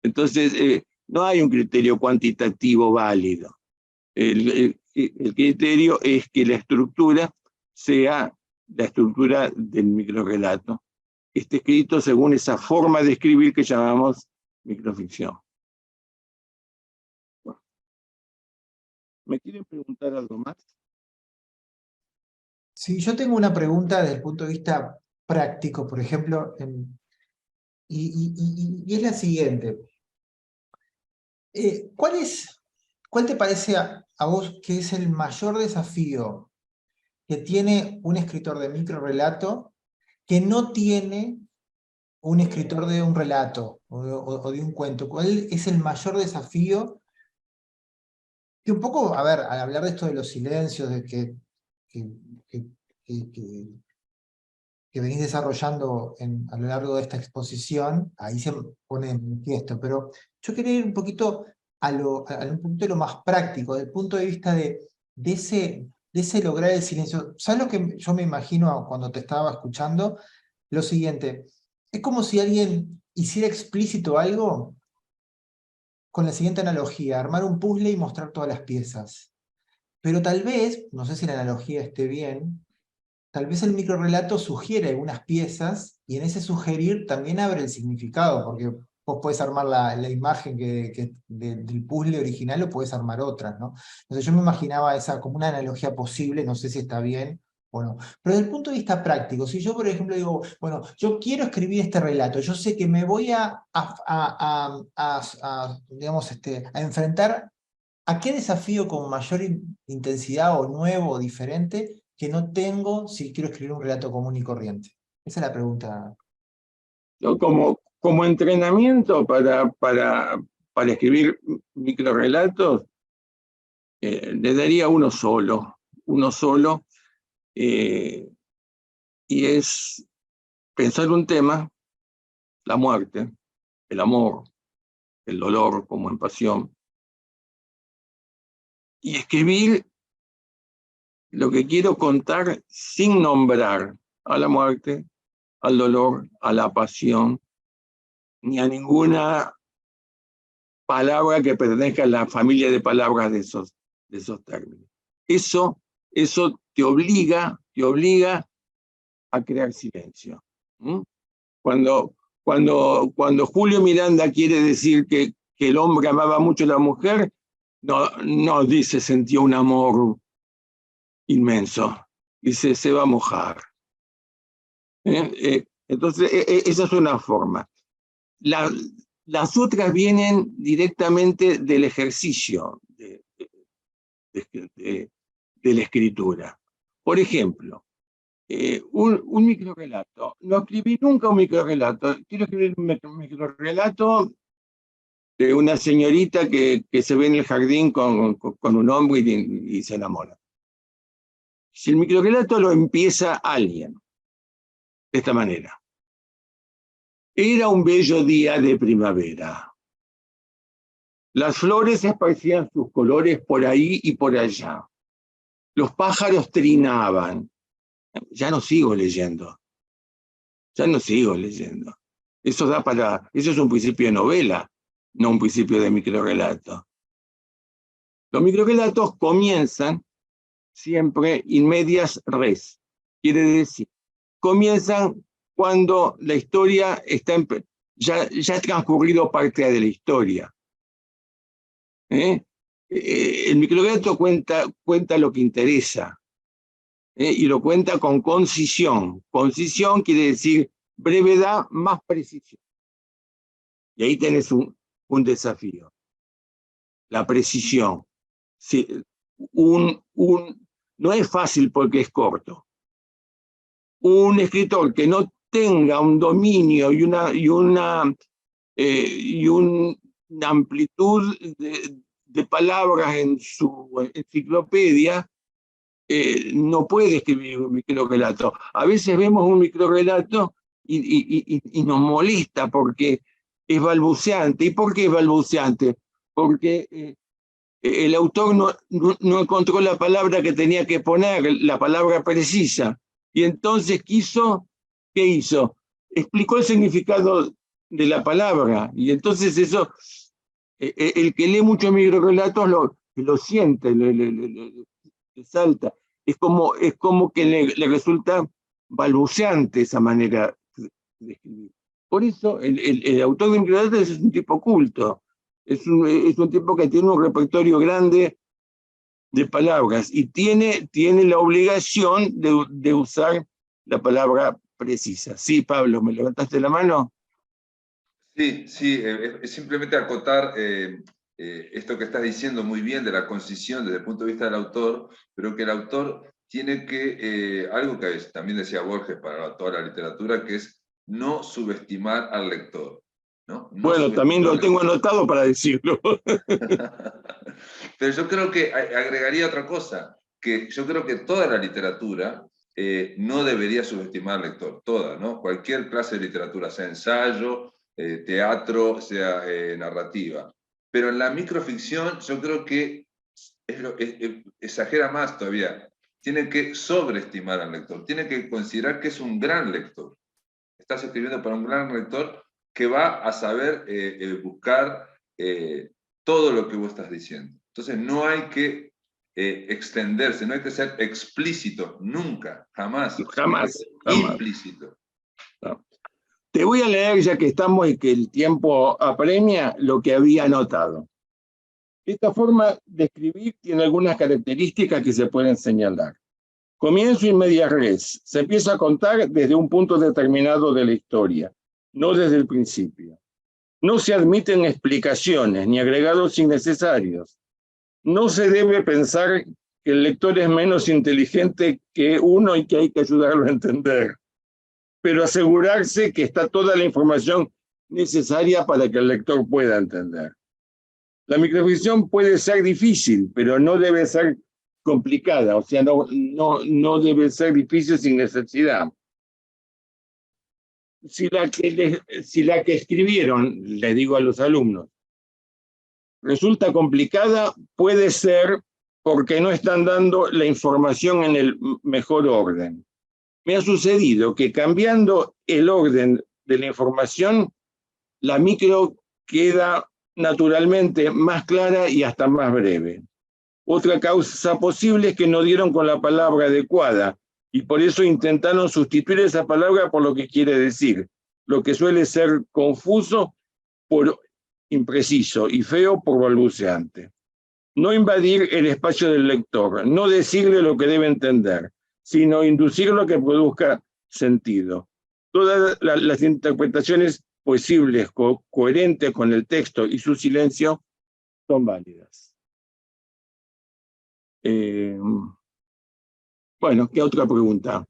Entonces, no hay un criterio cuantitativo válido. El criterio es que la estructura sea la estructura del microrrelato, que esté escrito según esa forma de escribir que llamamos microficción. Bueno. ¿Me quieren preguntar algo más? Sí, yo tengo una pregunta desde el punto de vista práctico, por ejemplo, y es la siguiente. ¿Cuál te parece a vos que es el mayor desafío que tiene un escritor de microrrelato que no tiene un escritor de un relato o de un cuento? ¿Cuál es el mayor desafío? Que un poco, a ver, al hablar de esto de los silencios, de que venís desarrollando a lo largo de esta exposición, ahí se pone en manifiesto, pero yo quería ir un poquito un poquito lo más práctico, desde el punto de vista de ese lograr el silencio. ¿Sabes lo que yo me imagino cuando te estaba escuchando? Lo siguiente, es como si alguien hiciera explícito algo con la siguiente analogía: armar un puzzle y mostrar todas las piezas. Pero tal vez, no sé si la analogía esté bien, tal vez el microrrelato sugiere algunas piezas y en ese sugerir también abre el significado, porque vos podés armar la imagen del puzzle original o podés armar otras, ¿no? Entonces yo me imaginaba esa como una analogía posible, no sé si está bien o no. Pero desde el punto de vista práctico, si yo por ejemplo digo, bueno, yo quiero escribir este relato, yo sé que me voy digamos, a enfrentar ¿a qué desafío con mayor intensidad o nuevo o diferente que no tengo si quiero escribir un relato común y corriente? Esa es la pregunta. Yo como entrenamiento para escribir microrrelatos, le daría uno solo, y es pensar un tema, la muerte, el amor, el dolor como en Pasión, y escribir lo que quiero contar sin nombrar a la muerte, al dolor, a la pasión, ni a ninguna palabra que pertenezca a la familia de palabras de esos términos. Eso te obliga a crear silencio. Cuando Julio Miranda quiere decir que el hombre amaba mucho a la mujer, no dice sintió un amor inmenso, dice se va a mojar. Entonces, esa es una forma. Las otras vienen directamente del ejercicio de la escritura. Por ejemplo, un microrrelato. No escribí nunca un microrrelato. Quiero escribir un microrrelato de una señorita que se ve en el jardín con un hombre y se enamora. Si el microrrelato lo empieza alguien de esta manera: era un bello día de primavera. Las flores esparcían sus colores por ahí y por allá. Los pájaros trinaban. Ya no sigo leyendo. Eso es un principio de novela, no un principio de microrrelato. Los microrrelatos comienzan siempre in medias res. Quiere decir, comienzan cuando la historia ya ha transcurrido parte de la historia. El microrrelato cuenta lo que interesa, y lo cuenta con concisión. Concisión quiere decir brevedad más precisión. Y ahí tenés un desafío. La precisión. Sí, no es fácil porque es corto. Un escritor que no tenga un dominio y una amplitud de palabras en su enciclopedia no puede escribir un microrrelato. A veces vemos un microrrelato y nos molesta porque es balbuceante. ¿Y por qué es balbuceante? Porque el autor no encontró la palabra que tenía que poner, la palabra precisa. Y entonces ¿qué hizo? Explicó el significado de la palabra. Y entonces eso, el que lee muchos microrrelatos lo siente, le salta. Es como que le resulta balbuceante esa manera de escribir. Por eso el autor de microrrelatos es un tipo culto. Es un tipo que tiene un repertorio grande de palabras y tiene la obligación de usar la palabra precisa. Sí, Pablo, ¿me levantaste la mano? Sí, sí, es simplemente acotar esto que estás diciendo muy bien de la concisión desde el punto de vista del autor, pero que el autor tiene que, algo que también decía Borges para toda la literatura, que es no subestimar al lector. ¿No? Bueno, también lo tengo anotado para decirlo. Pero yo creo que agregaría otra cosa, que yo creo que toda la literatura no debería subestimar al lector, toda, ¿no? Cualquier clase de literatura, sea ensayo, teatro, sea narrativa. Pero en la microficción yo creo que exagera más todavía. Tiene que sobreestimar al lector, tiene que considerar que es un gran lector. Estás escribiendo para un gran lector que va a saber buscar todo lo que vos estás diciendo. Entonces no hay que extenderse, no hay que ser explícito, nunca, jamás. Jamás. Implícito. No. Te voy a leer, ya que estamos y que el tiempo apremia, lo que había anotado. Esta forma de escribir tiene algunas características que se pueden señalar. Comienzo in media res. Se empieza a contar desde un punto determinado de la historia, no desde el principio. No se admiten explicaciones ni agregados innecesarios. No se debe pensar que el lector es menos inteligente que uno y que hay que ayudarlo a entender, pero asegurarse que está toda la información necesaria para que el lector pueda entender. La microficción puede ser difícil, pero no debe ser complicada, o sea, no debe ser difícil sin necesidad. Si la que escribieron, les digo a los alumnos, resulta complicada, puede ser porque no están dando la información en el mejor orden. Me ha sucedido que cambiando el orden de la información, la micro queda naturalmente más clara y hasta más breve. Otra causa posible es que no dieron con la palabra adecuada y por eso intentaron sustituir esa palabra por lo que quiere decir, lo que suele ser confuso por impreciso y feo por balbuceante. No invadir el espacio del lector, no decirle lo que debe entender, sino inducirlo a que produzca sentido. Todas las interpretaciones posibles, coherentes con el texto y su silencio, son válidas. Bueno, ¿qué otra pregunta?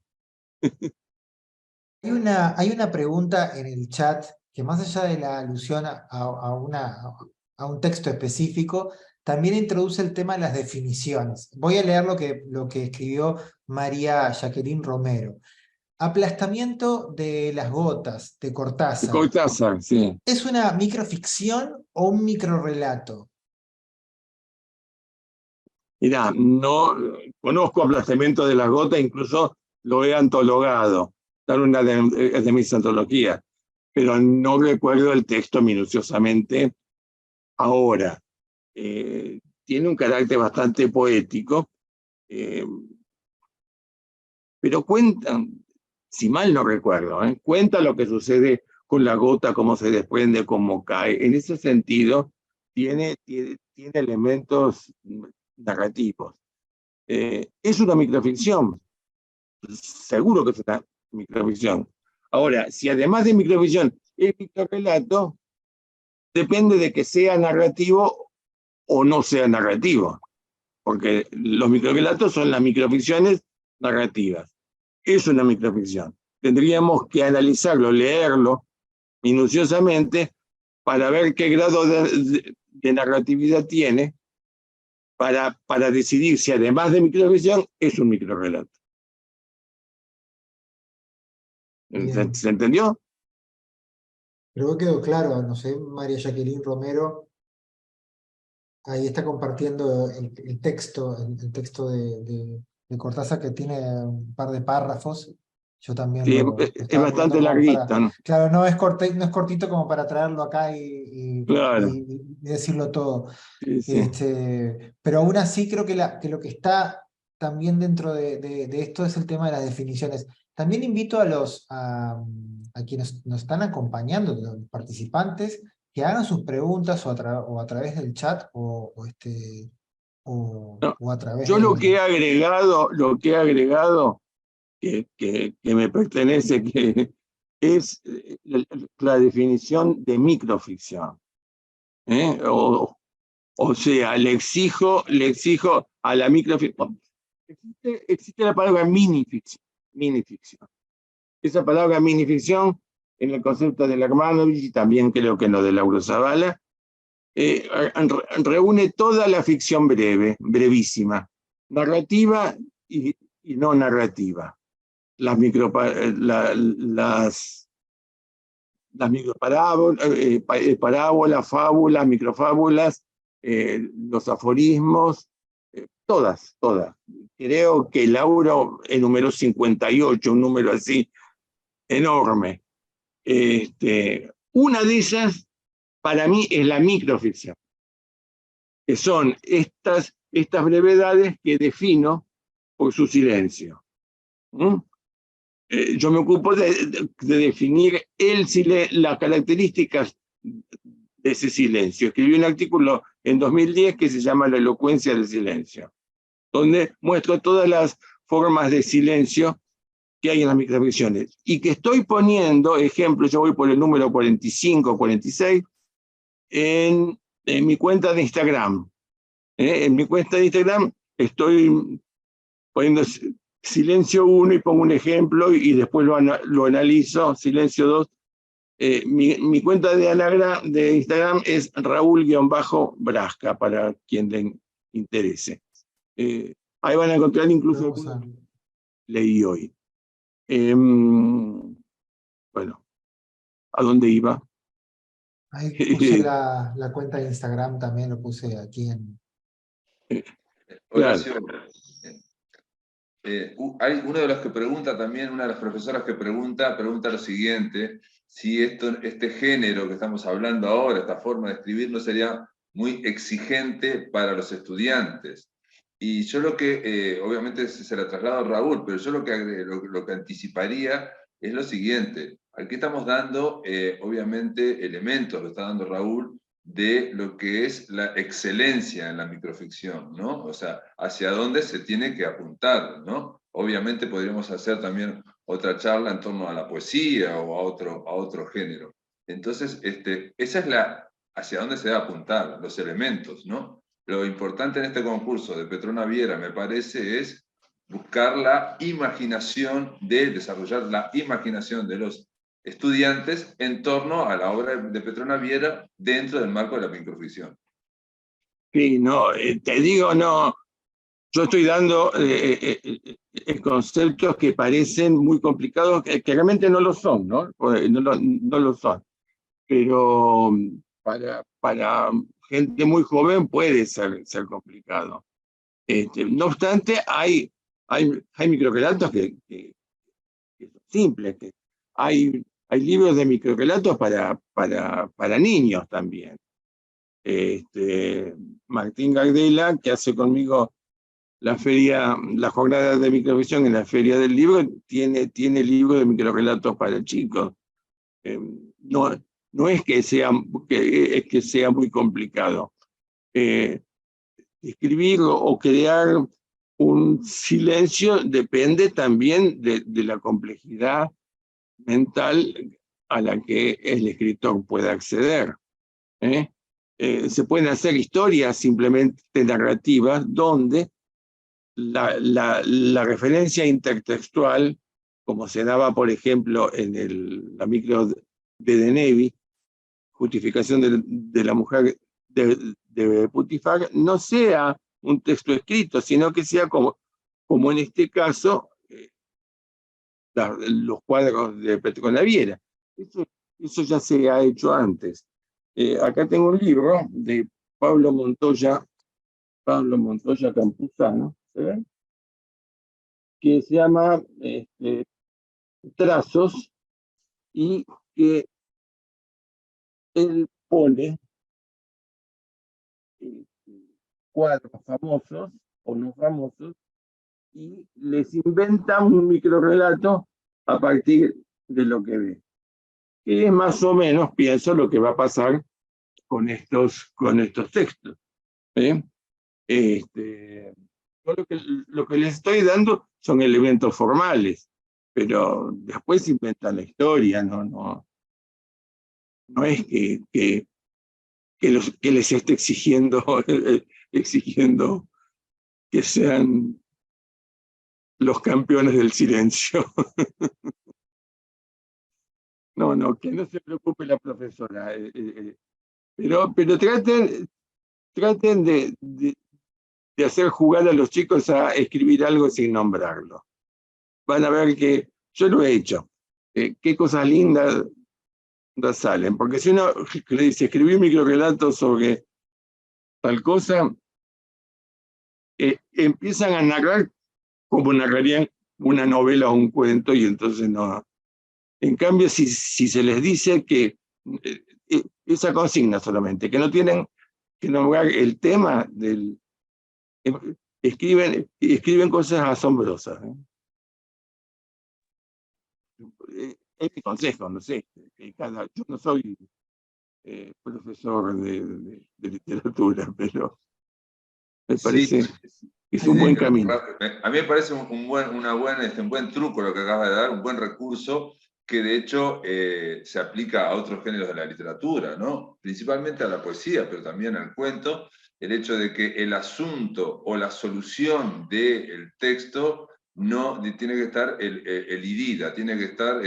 Hay una pregunta en el chat que más allá de la alusión a un texto específico, también introduce el tema de las definiciones. Voy a leer lo que escribió María Jacqueline Romero. Aplastamiento de las gotas, de Cortázar. De Cortázar, sí. ¿Es una microficción o un microrrelato? Mirá, no conozco Aplastamiento de las gotas, incluso lo he antologado, está en una de mis antologías, pero no recuerdo el texto minuciosamente ahora. Tiene un carácter bastante poético, pero cuenta, si mal no recuerdo, cuenta lo que sucede con la gota, cómo se desprende, cómo cae. En ese sentido, tiene elementos narrativos. Es una microficción, seguro que es una microficción. Ahora, si además de microficción es microrrelato, depende de que sea narrativo o no sea narrativo, porque los microrrelatos son las microficciones narrativas. Es una microficción. Tendríamos que analizarlo, leerlo minuciosamente para ver qué grado de narratividad tiene para decidir si además de microficción es un microrelato. Bien. ¿Se entendió? Creo que quedó claro, no sé, María Jacqueline Romero, ahí está compartiendo el texto, el texto de Cortázar, que tiene un par de párrafos. Yo también Sí, lo es estaba poniendo bastante como larguito, ¿no? Claro, no es cortito como para traerlo acá Claro, y decirlo todo. sí, sí. Pero aún así creo que lo que está también dentro de esto es el tema de las definiciones. También invito a quienes nos están acompañando, los participantes, que hagan sus preguntas o a través del chat No, o a través yo lo que he agregado, que me pertenece, que es la definición de microficción. ¿Eh? O sea, le exijo a la microficción. Existe la palabra minificción. Esa palabra minificción, en el concepto de Lermanovich y también creo que en lo de Lauro Zavala, reúne toda la ficción breve, brevísima, narrativa y no narrativa. Las microparábolas, fábulas, microfábulas, los aforismos, todas. Creo que Lauro enumeró 58, un número así enorme. Una de esas, para mí, es la microficción, que son estas brevedades que defino por su silencio. Yo me ocupo de definir las características de ese silencio. Escribí un artículo en 2010 que se llama La elocuencia del silencio, donde muestro todas las formas de silencio que hay en las microficciones. Y que estoy poniendo ejemplos, yo voy por el número 45, 46, en mi cuenta de Instagram. En mi cuenta de Instagram estoy poniendo silencio 1 y pongo un ejemplo y después lo analizo, silencio 2. Mi cuenta de Instagram es Raúl-Brasca, para quien le interese. Ahí van a encontrar incluso leí hoy. Bueno, ¿a dónde iba? Ahí puse la cuenta de Instagram, también lo puse aquí en... Horacio, hay uno de los que pregunta también, una de las profesoras que pregunta lo siguiente, si este género que estamos hablando ahora, esta forma de escribir, no sería muy exigente para los estudiantes. Y yo lo que, obviamente se la traslado a Raúl, pero yo lo que anticiparía es lo siguiente. Aquí estamos dando, obviamente, elementos, lo está dando Raúl, de lo que es la excelencia en la microficción, ¿no? O sea, hacia dónde se tiene que apuntar, ¿no? Obviamente podríamos hacer también otra charla en torno a la poesía o a otro género. Entonces, esa es hacia dónde se debe apuntar, los elementos, ¿no? Lo importante en este concurso de Petrona Viera, me parece, es buscar la imaginación, desarrollar la imaginación de los estudiantes en torno a la obra de Petrona Viera dentro del marco de la microficción. Sí, no, te digo, no, yo estoy dando conceptos que parecen muy complicados, que realmente no lo son, ¿no? No lo son. Pero para gente muy joven puede ser complicado. No obstante, hay microrelatos que son simples. Hay libros de microrelatos para niños también. Martín Gardela, que hace conmigo la jornada de microficción en la Feria del Libro, tiene libros de microrelatos para chicos. No es que sea muy complicado. Escribir o crear un silencio depende también de la complejidad mental a la que el escritor pueda acceder. Se pueden hacer historias simplemente narrativas donde la referencia intertextual, como se daba, por ejemplo, en la micro de Denevi, justificación de la mujer de Putifar, no sea un texto escrito, sino que sea como en este caso, los cuadros de Petrolaviera. Eso ya se ha hecho antes. Acá tengo un libro de Pablo Montoya Campuzano, ¿se ve? Que se llama Trazos, y que él pone cuadros famosos o no famosos y les inventa un microrrelato a partir de lo que ve. Que es más o menos, pienso, lo que va a pasar con estos textos. Lo que les estoy dando son elementos formales, pero después inventan la historia, no es que les esté exigiendo que sean los campeones del silencio. No, que no se preocupe la profesora. Pero traten de hacer jugar a los chicos a escribir algo sin nombrarlo. Van a ver que yo lo he hecho. Qué cosas lindas salen. Porque si uno le dice, escribí un microrelato sobre tal cosa, empiezan a narrar como narrarían una novela o un cuento, y entonces no. En cambio, si se les dice que esa consigna solamente, que no tienen que nombrar el tema del... Escriben cosas asombrosas. Es mi consejo, no sé. Yo no soy profesor de literatura, pero me parece que es un buen camino. A mí me parece un buen truco lo que acabas de dar, un buen recurso que de hecho se aplica a otros géneros de la literatura, ¿no? Principalmente a la poesía, pero también al cuento, el hecho de que el asunto o la solución del texto no tiene que estar elidida, tiene que estar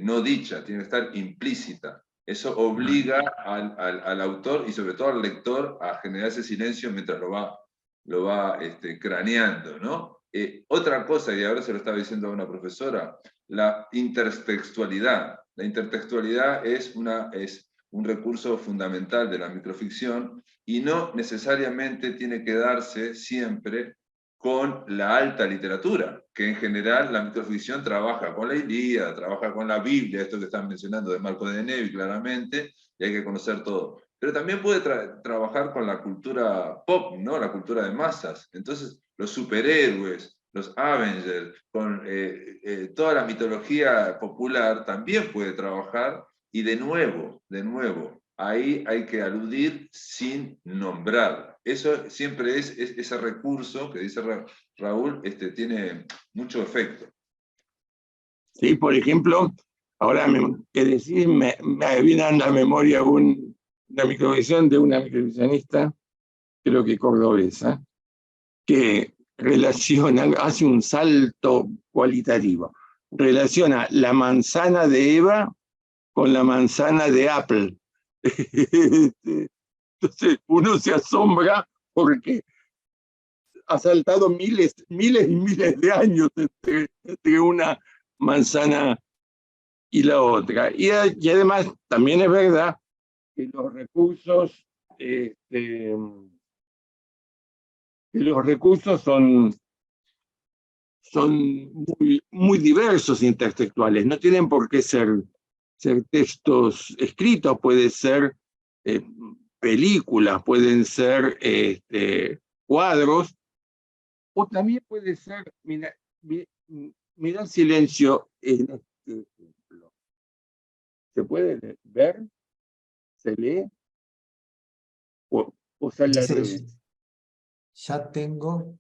no dicha, tiene que estar implícita. Eso obliga al autor y sobre todo al lector a generar ese silencio mientras lo va craneando, ¿no? Otra cosa, y ahora se lo estaba diciendo a una profesora, la intertextualidad. La intertextualidad es un recurso fundamental de la microficción y no necesariamente tiene que darse siempre con la alta literatura, que en general la microficción trabaja con la Ilíada, trabaja con la Biblia, esto que están mencionando de Marco de Nevi claramente, y hay que conocer todo. Pero también puede trabajar con la cultura pop, ¿no? La cultura de masas. Entonces, los superhéroes, los Avengers, con toda la mitología popular también puede trabajar, y de nuevo, ahí hay que aludir sin nombrar. Eso siempre es ese recurso que dice Raúl, tiene mucho efecto. Sí, por ejemplo, ahora que decís, me viene a la memoria una microvisión de una microvisionista, creo que cordobesa, que hace un salto cualitativo. Relaciona la manzana de Eva con la manzana de Apple. Entonces uno se asombra porque ha saltado miles y miles de años entre una manzana y la otra. Y además también es verdad que los recursos son muy diversos intertextuales. No tienen por qué ser textos escritos, puede ser películas, pueden ser cuadros, o también puede ser, mira silencio en este ejemplo. ¿Se puede ver? ¿Se lee? ¿O sale al revés? Ya tengo,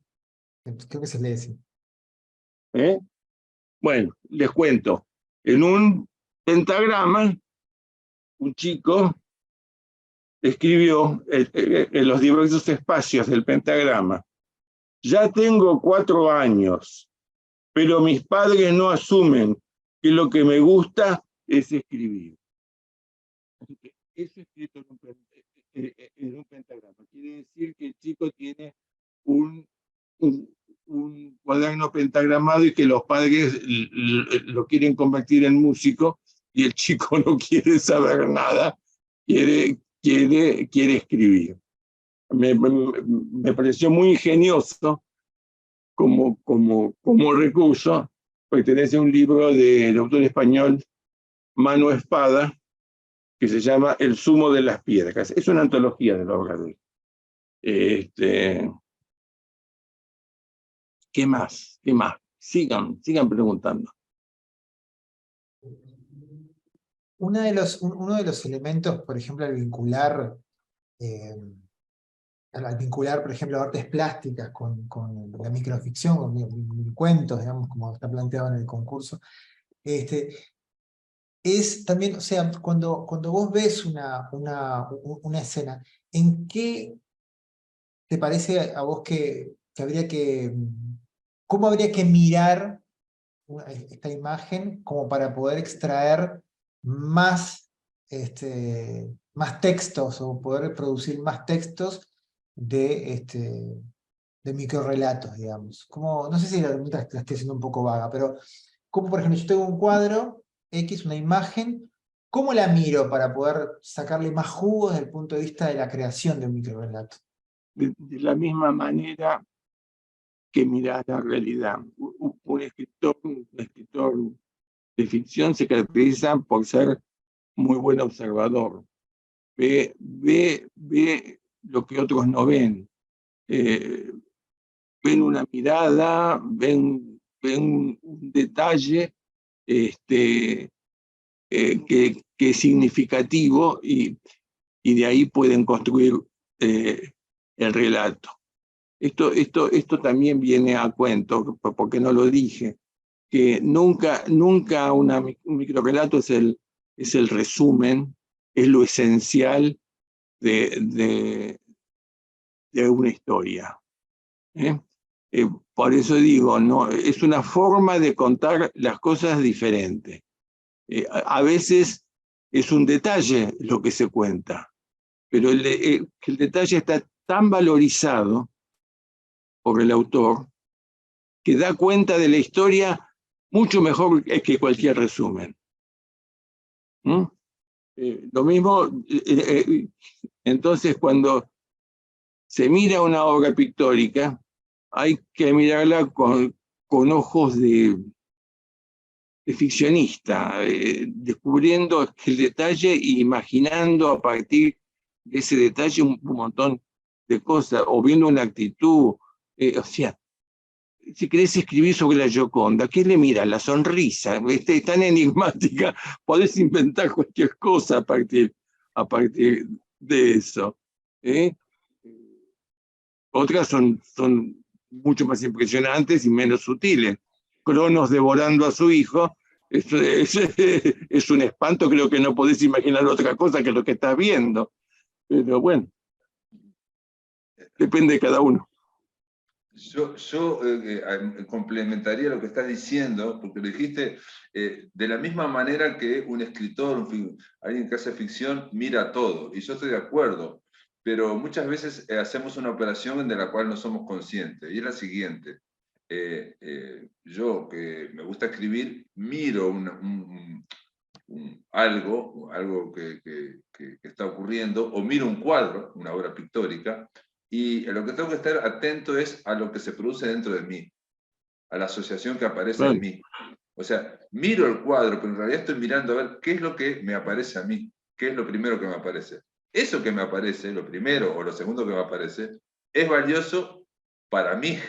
creo que se lee así. Bueno, les cuento. En un pentagrama, un chico escribió en los diversos espacios del pentagrama: ya tengo 4 años, pero mis padres no asumen que lo que me gusta es escribir. eso escrito en un pentagrama. Quiere decir que el chico tiene un cuaderno pentagramado y que los padres lo quieren convertir en músico y el chico no quiere saber nada, quiere escribir. Me pareció muy ingenioso como recurso. Pertenece a un libro del autor español Mano Espada, que se llama El zumo de las piedras. Es una antología de la obra de él. ¿Qué más? ¿Qué más? Sigan preguntando. Uno de los elementos, por ejemplo, al vincular, por ejemplo, artes plásticas con la microficción, con cuentos, digamos, como está planteado en el concurso, es también, o sea, cuando vos ves una escena, ¿en qué te parece a vos que habría cómo habría que mirar esta imagen como para poder extraer más, más textos o poder producir más textos de microrelatos, digamos? Como, no sé si la pregunta la estoy haciendo un poco vaga, pero como por ejemplo yo tengo un cuadro X, una imagen, ¿cómo la miro para poder sacarle más jugo desde el punto de vista de la creación de un microrelato? De la misma manera que mirar la realidad. Un escritor de ficción se caracteriza por ser muy buen observador. Ve lo que otros no ven. Ven una mirada, ven un detalle que es significativo y de ahí pueden construir el relato. Esto también viene a cuento, porque no lo dije, que nunca un microrelato es el resumen, es lo esencial de una historia. Por eso digo, no, es una forma de contar las cosas diferente. A veces es un detalle lo que se cuenta, pero el detalle está tan valorizado por el autor que da cuenta de la historia mucho mejor que cualquier resumen. Lo mismo, entonces, cuando se mira una obra pictórica, hay que mirarla con ojos de ficcionista, descubriendo el detalle e imaginando a partir de ese detalle un montón de cosas, o viendo una actitud. O sea, si querés escribir sobre la Gioconda, ¿qué le miras? La sonrisa, es tan enigmática, podés inventar cualquier cosa a partir de eso. Otras son mucho más impresionantes y menos sutiles. Cronos devorando a su hijo es un espanto, creo que no podés imaginar otra cosa que lo que estás viendo. Pero bueno, depende de cada uno. Yo complementaría lo que estás diciendo, porque lo dijiste de la misma manera que un escritor, alguien que hace ficción, mira todo, y yo estoy de acuerdo, pero muchas veces hacemos una operación de la cual no somos conscientes, y es la siguiente. Yo, que me gusta escribir, miro algo que está ocurriendo, o miro un cuadro, una obra pictórica, y lo que tengo que estar atento es a lo que se produce dentro de mí, a la asociación que aparece en mí. O sea, miro el cuadro, pero en realidad estoy mirando a ver qué es lo que me aparece a mí, qué es lo primero que me aparece. Eso que me aparece, lo primero o lo segundo que me aparece, es valioso para mí,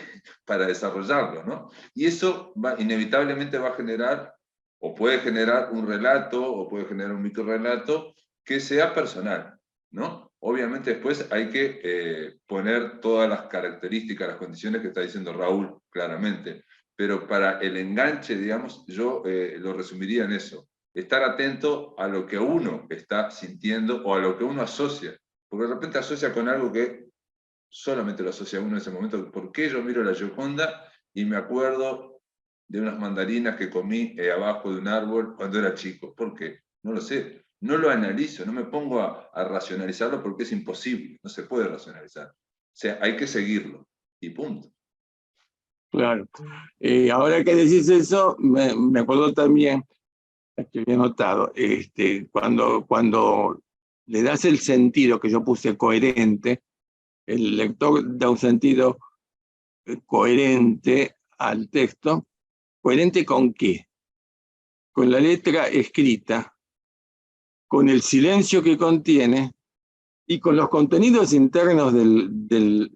para desarrollarlo, ¿no? Y eso inevitablemente va a generar, o puede generar un relato, o puede generar un microrelato que sea personal, ¿no? Obviamente después hay que poner todas las características, las condiciones que está diciendo Raúl, claramente. Pero para el enganche, digamos, yo lo resumiría en eso. Estar atento a lo que uno está sintiendo o a lo que uno asocia. Porque de repente asocia con algo que solamente lo asocia uno en ese momento. ¿Por qué yo miro la Gioconda y me acuerdo de unas mandarinas que comí abajo de un árbol cuando era chico? ¿Por qué? No lo sé. no lo analizo, no me pongo a racionalizarlo porque es imposible, no se puede racionalizar. O sea, hay que seguirlo, y punto. Claro. Ahora que decís eso, me acuerdo también, que había notado, cuando le das el sentido que yo puse coherente, el lector da un sentido coherente al texto. ¿Coherente con qué? Con la letra escrita, con el silencio que contiene y con los contenidos internos del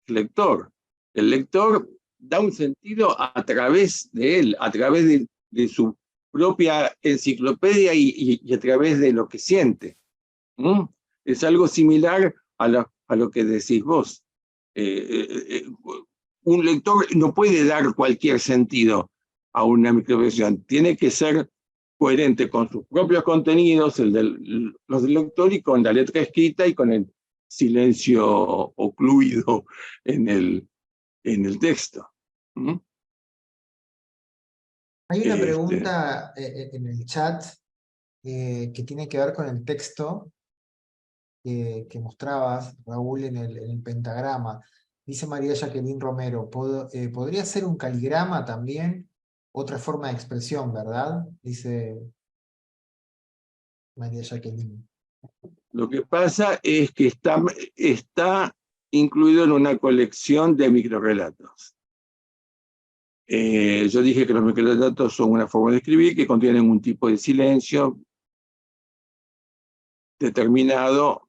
lector. El lector da un sentido a través de él, a través de su propia enciclopedia y a través de lo que siente. Es algo similar a lo que decís vos. Un lector no puede dar cualquier sentido a una microversión, tiene que ser coherente con sus propios contenidos, los del lector, y con la letra escrita y con el silencio ocluido en el texto. Hay una pregunta en el chat que tiene que ver con el texto que mostrabas, Raúl, en el pentagrama. Dice María Jacqueline Romero, ¿podría ser un caligrama también? Otra forma de expresión, ¿verdad? Dice María Jacqueline. Lo que pasa es que está incluido en una colección de microrrelatos. Yo dije que los microrrelatos son una forma de escribir que contienen un tipo de silencio determinado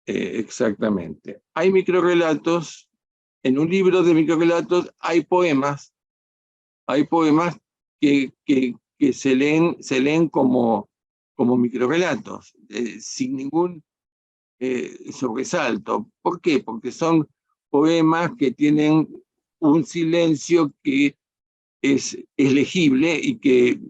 exactamente. Hay microrrelatos, en un libro de microrrelatos hay poemas que se leen como microrrelatos, sin ningún sobresalto. ¿Por qué? Porque son poemas que tienen un silencio que es legible y que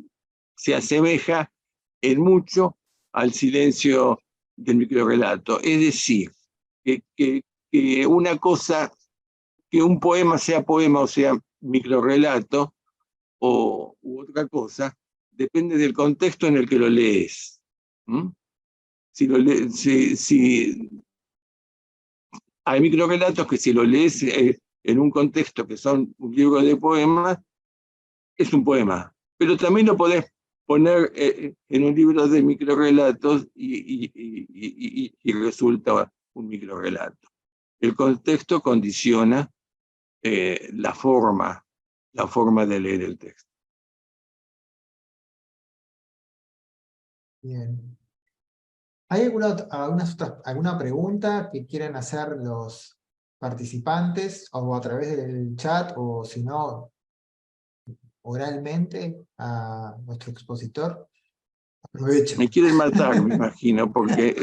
se asemeja en mucho al silencio del microrrelato. Es decir, que una cosa, que un poema o sea microrrelato u otra cosa, depende del contexto en el que lo lees. Si hay microrrelatos que si lo lees en un contexto que son un libro de poemas, es un poema. Pero también lo podés poner en un libro de microrrelatos y resulta un microrrelato. El contexto condiciona la forma de leer el texto. Bien. ¿Hay alguna pregunta que quieran hacer los participantes o a través del chat o si no oralmente a nuestro expositor? Aprovecho. Me quieren matar, me imagino, porque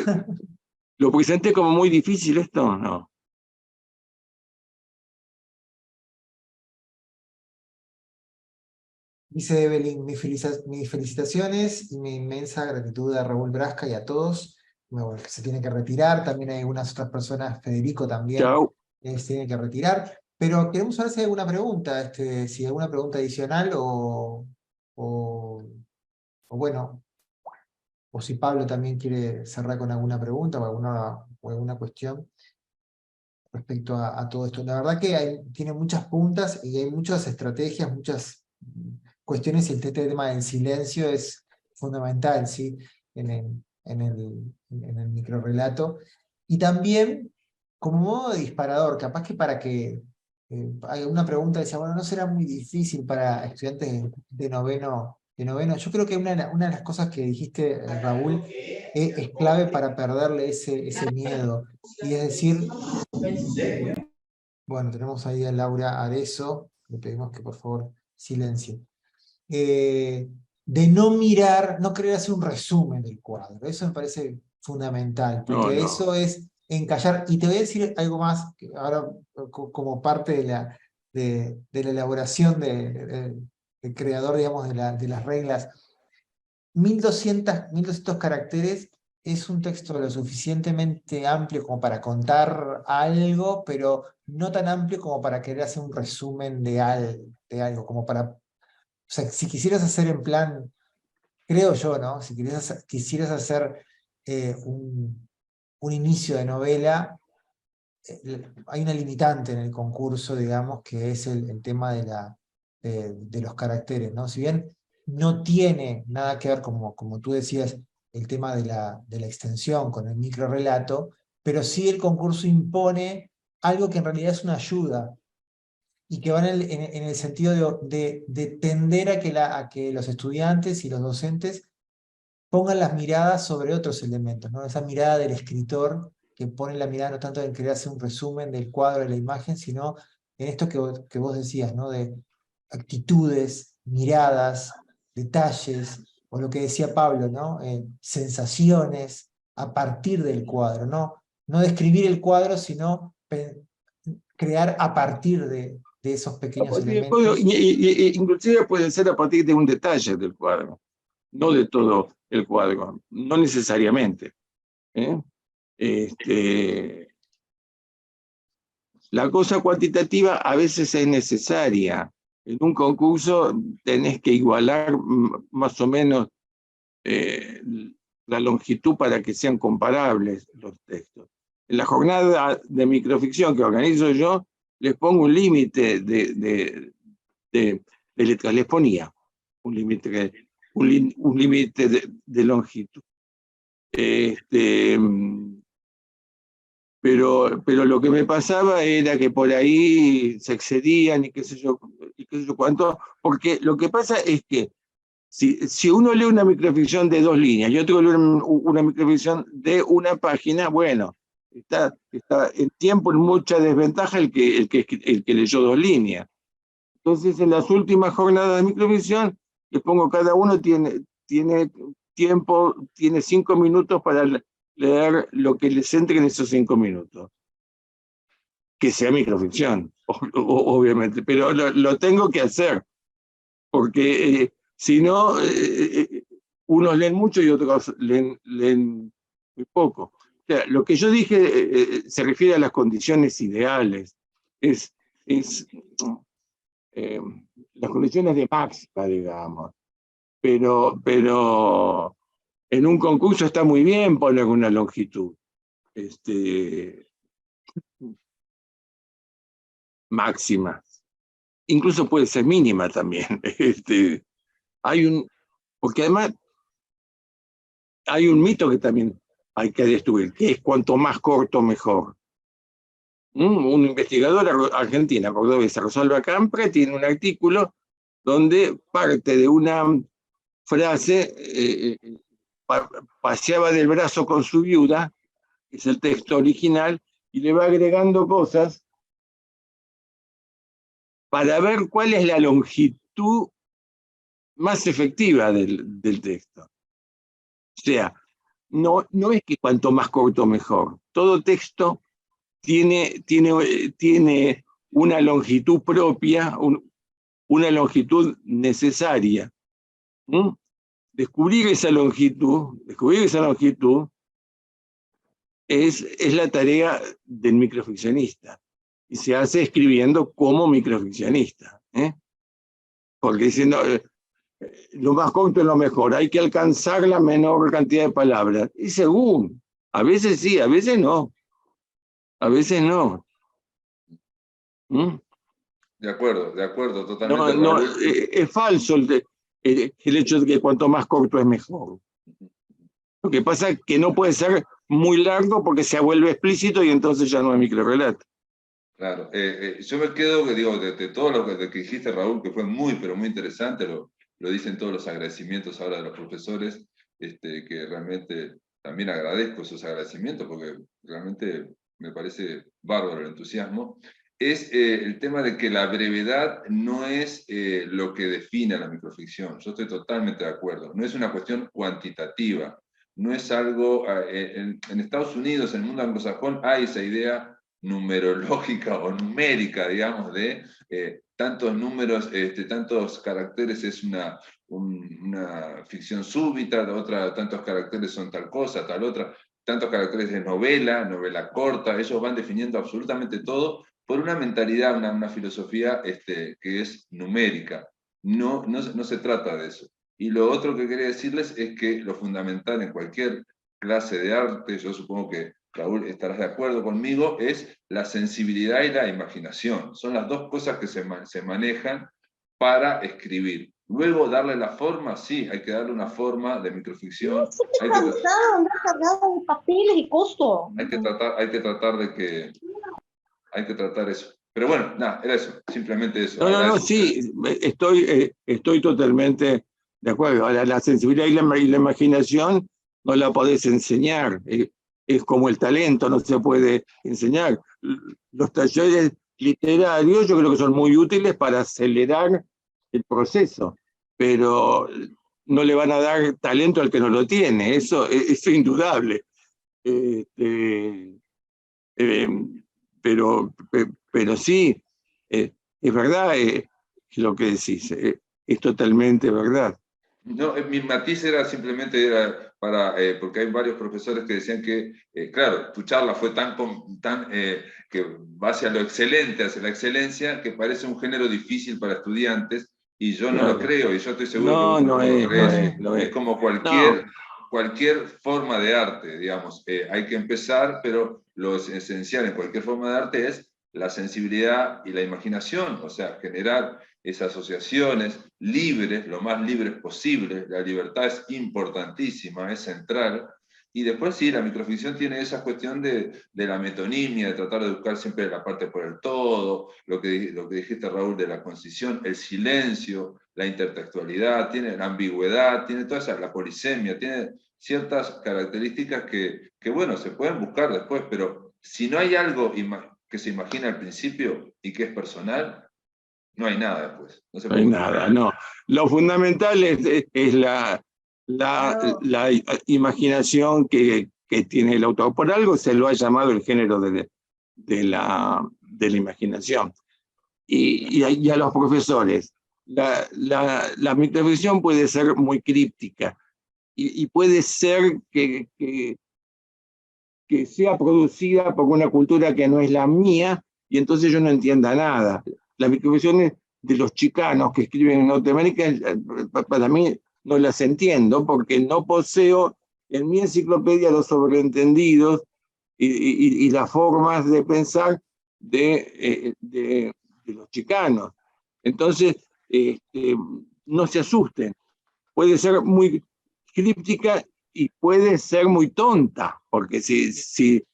lo presenté como muy difícil esto, ¿no? Dice Evelyn, mis felicitaciones y mi inmensa gratitud a Raúl Brasca y a todos. Bueno, se tiene que retirar, también hay algunas otras personas, Federico también se tiene que retirar. Pero queremos saber si hay alguna pregunta, si hay alguna pregunta adicional o bueno, o si Pablo también quiere cerrar con alguna pregunta o alguna cuestión respecto a todo esto. La verdad que tiene muchas puntas y hay muchas estrategias, muchas cuestiones, y este tema del silencio es fundamental, ¿sí? en el microrrelato. Y también, como modo de disparador, capaz que para que hay una pregunta que decía, bueno, ¿no será muy difícil para estudiantes de noveno? Yo creo que una de las cosas que dijiste, Raúl, es clave para perderle ese miedo. Y es decir, bueno, tenemos ahí a Laura Arezo, le pedimos que por favor silencie. De no mirar, no querer hacer un resumen del cuadro. Eso me parece fundamental, porque eso es encallar. Y te voy a decir algo más, que ahora como parte de la elaboración del creador, digamos, de las reglas. 1200 caracteres es un texto lo suficientemente amplio como para contar algo, pero no tan amplio como para querer hacer un resumen de algo, como para... O sea, si quisieras hacer en plan creo yo, ¿no? Si quisieras hacer un inicio de novela, hay una limitante en el concurso, digamos, que es el tema de los caracteres, ¿no? Si bien no tiene nada que ver, como tú decías, el tema de la extensión con el microrrelato, pero sí el concurso impone algo que en realidad es una ayuda, y que va en el sentido de tender a que los estudiantes y los docentes pongan las miradas sobre otros elementos, ¿no? Esa mirada del escritor que pone la mirada no tanto en querer hacer un resumen del cuadro, de la imagen, sino en esto que vos decías, ¿no? De actitudes, miradas, detalles, o lo que decía Pablo, ¿no? Sensaciones a partir del cuadro, ¿no? No describir el cuadro, sino crear a partir de esos pequeños elementos. Inclusive puede ser a partir de un detalle del cuadro, no de todo el cuadro, no necesariamente. La cosa cuantitativa a veces es necesaria. En un concurso tenés que igualar más o menos la longitud para que sean comparables los textos. En la jornada de microficción que organizo yo, les pongo un límite de letras, les ponía un límite de longitud. Pero lo que me pasaba era que por ahí se excedían y qué sé yo cuánto, porque lo que pasa es que si uno lee una microficción de 2 líneas y otro lee una microficción de una página, bueno, está en tiempo en mucha desventaja el que leyó 2 líneas. Entonces, en las últimas jornadas de microficción, les pongo cada uno tiene tiempo, tiene 5 minutos para leer lo que les entre en esos 5 minutos. Que sea microficción, obviamente, pero lo tengo que hacer, porque si no, unos leen mucho y otros leen muy poco. O sea, lo que yo dije se refiere a las condiciones ideales, las condiciones de máxima, digamos, pero en un concurso está muy bien poner una longitud máxima, incluso puede ser mínima también. Porque además hay un mito que también hay que destruir, que es cuanto más corto mejor. Un investigador argentina, cordobesa, Rosalba Campre, tiene un artículo donde parte de una frase, paseaba del brazo con su viuda, que es el texto original, y le va agregando cosas para ver cuál es la longitud más efectiva del texto. O sea, no es que cuanto más corto mejor. Todo texto tiene una longitud propia, una longitud necesaria. Descubrir esa longitud es la tarea del microficcionista. Y se hace escribiendo como microficcionista. Porque diciendo, lo más corto es lo mejor, hay que alcanzar la menor cantidad de palabras. Y según, a veces sí, a veces no. A veces no. De acuerdo, totalmente. No, es falso el hecho de que cuanto más corto es mejor. Lo que pasa es que no puede ser muy largo porque se vuelve explícito y entonces ya no es microrelato. Claro, yo me quedo, digo, de todo lo que dijiste, Raúl, que fue muy, pero muy interesante, lo dicen todos los agradecimientos ahora de los profesores, que realmente también agradezco esos agradecimientos porque realmente me parece bárbaro el entusiasmo, es el tema de que la brevedad no es lo que define a la microficción. Yo estoy totalmente de acuerdo, no es una cuestión cuantitativa, no es algo, en Estados Unidos, en el mundo anglosajón, hay esa idea numerológica o numérica, digamos, de tantos números, tantos caracteres es una ficción súbita, tantos caracteres son tal cosa, tal otra, tantos caracteres es novela corta, ellos van definiendo absolutamente todo por una mentalidad, una filosofía que es numérica. No se trata de eso. Y lo otro que quería decirles es que lo fundamental en cualquier clase de arte, yo supongo que Raúl estarás de acuerdo conmigo, es la sensibilidad y la imaginación. Son las dos cosas que se manejan para escribir. Luego, darle la forma, sí, hay que darle una forma de microficción. Hay que tratar eso. Pero bueno, nada, era eso, simplemente eso. No, sí, estoy totalmente de acuerdo. Ahora, la sensibilidad y la imaginación no la podés enseñar. Es como el talento, no se puede enseñar. Los talleres literarios yo creo que son muy útiles para acelerar el proceso, pero no le van a dar talento al que no lo tiene, eso es indudable. Pero sí, es verdad lo que decís, es totalmente verdad. No, mi matiz era simplemente para, porque hay varios profesores que decían que, claro, tu charla fue tan que va hacia lo excelente, hacia la excelencia, que parece un género difícil para estudiantes, y yo no lo creo, y yo estoy seguro que vos no lo crees. Es como cualquier forma de arte, digamos. Hay que empezar, pero lo esencial en cualquier forma de arte es la sensibilidad y la imaginación, o sea, generar esas asociaciones libres, lo más libres posible. La libertad es importantísima, es central. Y después sí, la microficción tiene esa cuestión de la metonimia, de tratar de buscar siempre la parte por el todo, lo que dijiste, Raúl, de la concisión, el silencio, la intertextualidad, tiene la ambigüedad, tiene toda esa, la polisemia, tiene ciertas características que bueno, se pueden buscar después, pero si no hay algo que se imagina al principio y que es personal, no hay nada después. No hay nada, no. Lo fundamental es la imaginación que tiene el autor. Por algo se lo ha llamado el género de la imaginación. Y a los profesores, la microficción puede ser muy críptica y puede ser que sea producida por una cultura que no es la mía y entonces yo no entienda nada. Las microficciones de los chicanos que escriben en Norteamérica, para mí no las entiendo porque no poseo en mi enciclopedia los sobreentendidos y las formas de pensar de los chicanos. Entonces, no se asusten. Puede ser muy críptica y puede ser muy tonta, porque si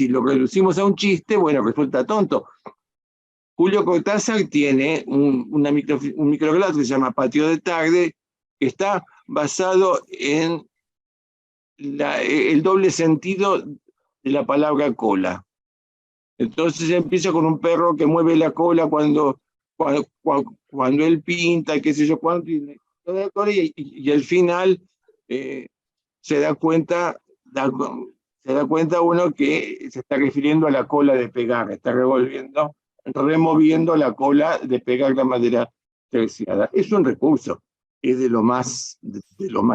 lo reducimos a un chiste, bueno, resulta tonto. Julio Cortázar tiene un microrelato que se llama Patio de Tarde, que está basado en el doble sentido de la palabra cola. Entonces empieza con un perro que mueve la cola cuando él pinta, qué sé yo cuánto, y al final se da cuenta uno que se está refiriendo a la cola de pegar, está removiendo la cola de pegar la madera terciada. Es un recurso, es de lo más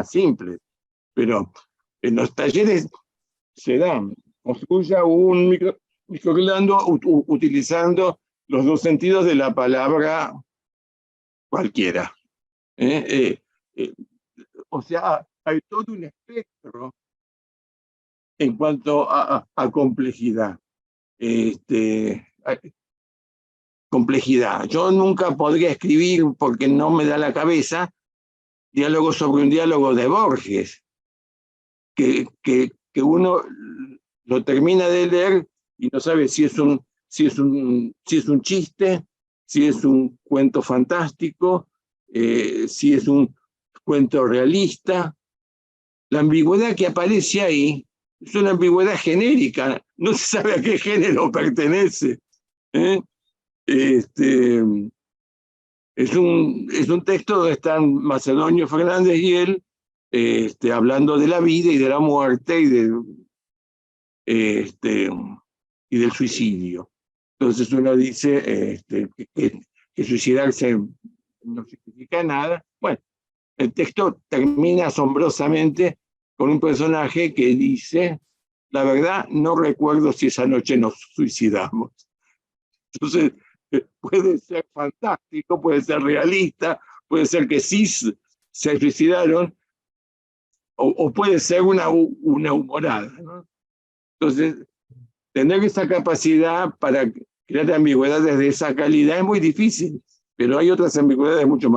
simple, pero en los talleres se dan, construya un microrelato utilizando los dos sentidos de la palabra cualquiera. O sea, hay todo un espectro en cuanto a complejidad. Complejidad. Yo nunca podría escribir, porque no me da la cabeza, diálogo sobre un diálogo de Borges, que uno lo termina de leer y no sabe si es un chiste, si es un cuento fantástico, si es un cuento realista. La ambigüedad que aparece ahí es una ambigüedad genérica, no se sabe a qué género pertenece. Es un texto donde están Macedonio Fernández y él hablando de la vida y de la muerte y del suicidio. Entonces uno dice que suicidarse no significa nada. Bueno, el texto termina asombrosamente con un personaje que dice: la verdad, no recuerdo si esa noche nos suicidamos. Entonces, puede ser fantástico, puede ser realista, puede ser que sí se suicidaron, o puede ser una humorada, ¿no? Entonces, tener esa capacidad para crear ambigüedades de esa calidad es muy difícil, pero hay otras ambigüedades mucho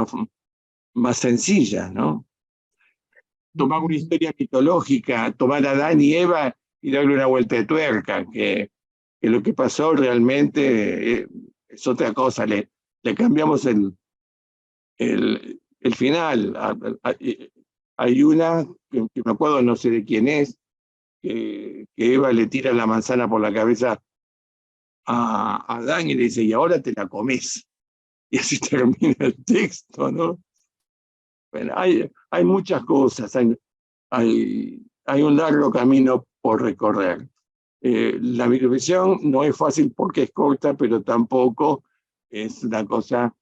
más sencillas, ¿no? Tomar una historia mitológica, tomar a Adán y Eva y darle una vuelta de tuerca, que lo que pasó realmente es otra cosa, le cambiamos el final. Hay una, que me acuerdo, no sé de quién es, que Eva le tira la manzana por la cabeza a Adán y le dice, y ahora te la comes. Y así termina el texto, ¿no? Bueno, hay muchas cosas, hay un largo camino por recorrer. La microficción no es fácil porque es corta, pero tampoco es una cosa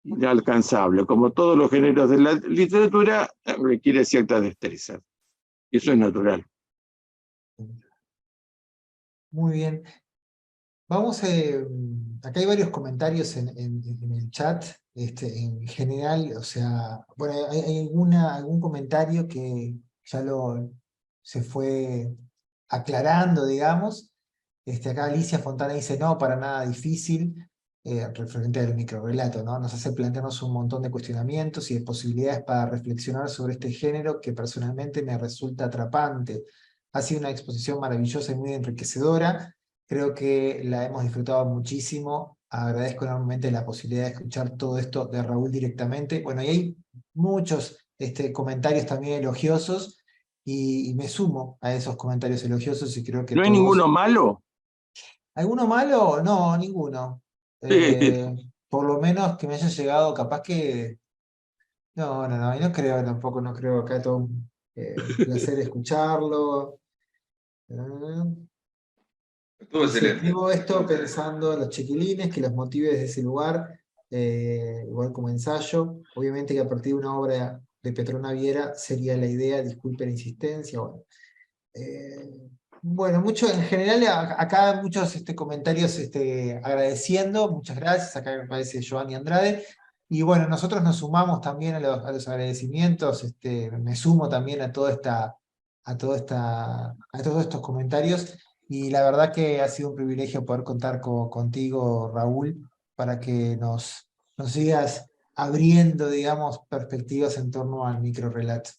inalcanzable. Como todos los géneros de la literatura, requiere cierta destreza. Y eso es natural. Muy bien. Vamos, acá hay varios comentarios en el chat, en general, o sea, bueno, hay algún comentario que ya se fue aclarando, digamos. Acá Alicia Fontana dice, no, para nada difícil, referente al microrrelato, ¿no? Nos hace plantearnos un montón de cuestionamientos y de posibilidades para reflexionar sobre este género que personalmente me resulta atrapante. Ha sido una exposición maravillosa y muy enriquecedora. Creo que la hemos disfrutado muchísimo. Agradezco enormemente la posibilidad de escuchar todo esto de Raúl directamente. Bueno, y hay muchos comentarios también elogiosos y me sumo a esos comentarios elogiosos y creo que ¿No hay todos... ninguno malo? ¿Alguno malo? No, ninguno. Por lo menos que me haya llegado, capaz que... No, y no creo tampoco, no creo acá todo un placer escucharlo. Eh, Estuvo Dice, excelente. escribo esto pensando en los chiquilines, que los motive desde ese lugar, igual como ensayo. Obviamente que a partir de una obra de Petrona Viera sería la idea, disculpe la insistencia. Bueno, mucho, en general acá muchos comentarios agradeciendo, muchas gracias, acá me parece Giovanni Andrade. Y bueno, nosotros nos sumamos también a los agradecimientos, me sumo también a todos estos comentarios. Y la verdad que ha sido un privilegio poder contar contigo, Raúl, para que nos sigas abriendo, digamos, perspectivas en torno al microrrelato.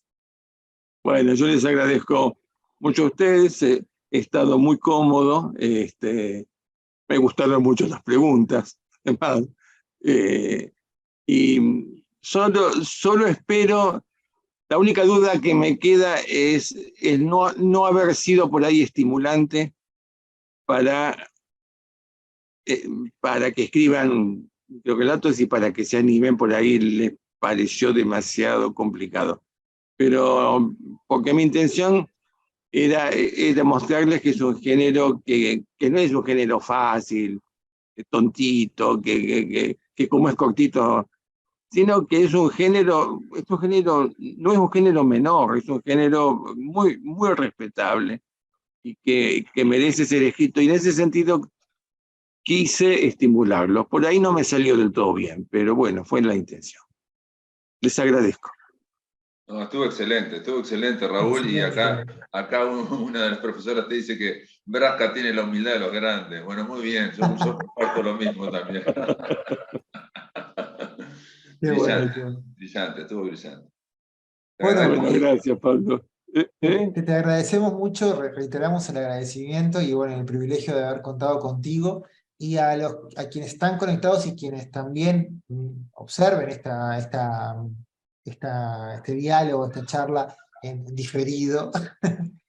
Bueno, yo les agradezco mucho a ustedes. He estado muy cómodo. Me gustaron mucho las preguntas. Además, y solo espero, la única duda que me queda es el no haber sido por ahí estimulante para que escriban microrelatos y para que se animen por ahí. Les pareció demasiado complicado. Pero porque mi intención era mostrarles que es un género que no es un género fácil, tontito, que como es cortito, sino que es un género, no es un género menor, es un género muy, muy respetable y que merece ser escrito. Y en ese sentido quise estimularlos. Por ahí no me salió del todo bien, pero bueno, fue la intención. Les agradezco. No, estuvo excelente, Raúl. Y acá una de las profesoras te dice que Brasca tiene la humildad de los grandes. Bueno, muy bien, yo comparto lo mismo también. Brillante, estuvo brillante. Bueno, gracias, Pablo. Te agradecemos mucho, reiteramos el agradecimiento y bueno, el privilegio de haber contado contigo y a quienes están conectados y quienes también observen este diálogo, esta charla en diferido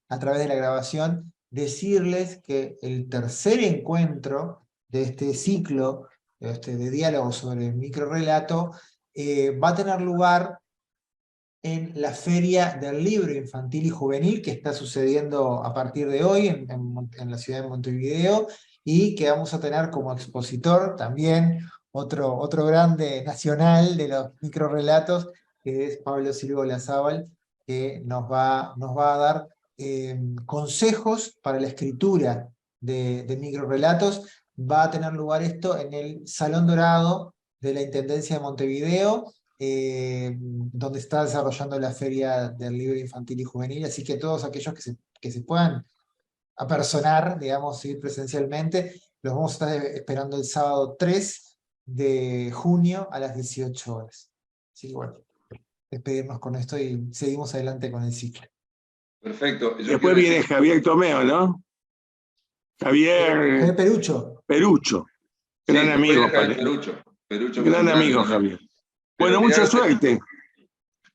a través de la grabación, decirles que el tercer encuentro de este ciclo de diálogo sobre el microrrelato va a tener lugar en la Feria del Libro Infantil y Juvenil que está sucediendo a partir de hoy en la ciudad de Montevideo y que vamos a tener como expositor también otro grande nacional de los microrrelatos, que es Pablo Silva Olazábal, que nos va a dar consejos para la escritura de microrrelatos. Va a tener lugar esto en el Salón Dorado de la Intendencia de Montevideo, donde está desarrollando la Feria del Libro Infantil y Juvenil, así que todos aquellos que se puedan apersonar, digamos, ir presencialmente, los vamos a estar esperando el sábado 3 de junio a las 18 horas. Así que bueno, despedirnos con esto y seguimos adelante con el ciclo. Perfecto. Yo Después quiero viene decir- Javier Tomeo, ¿no? Javier Perucho. Perucho. Sí, Gran después amigo, viene Javier Perucho. Perucho, que es gran un amigo, también. Javier. Pero Bueno, mirá mucha lo que- suerte.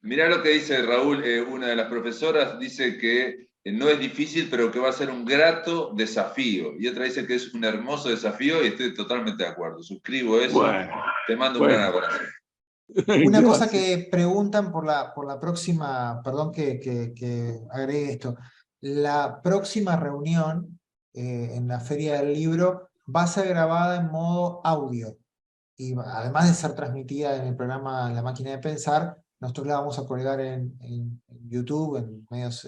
Mirá lo que dice Raúl, una de las profesoras dice que no es difícil, pero que va a ser un grato desafío. Y otra dice que es un hermoso desafío y estoy totalmente de acuerdo. Suscribo eso. Bueno, Te mando un bueno. gran abrazo. Una cosa Gracias. que preguntan por la próxima, perdón que agregue esto, la próxima reunión en la Feria del Libro va a ser grabada en modo audio y además de ser transmitida en el programa La Máquina de Pensar, nosotros la vamos a colgar en YouTube, en medios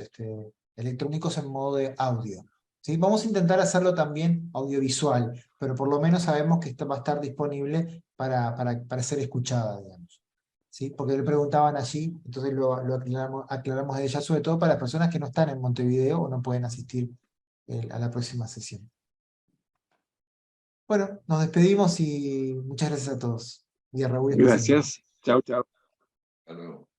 electrónicos en modo de audio. ¿Sí? Vamos a intentar hacerlo también audiovisual, pero por lo menos sabemos que va a estar disponible para ser escuchada, digamos. ¿Sí? Porque le preguntaban allí, entonces lo aclaramos de ella, sobre todo para las personas que no están en Montevideo o no pueden asistir a la próxima sesión. Bueno, nos despedimos y muchas gracias a todos. Y a Raúl especialmente. Gracias. Chao, chao. Hasta luego.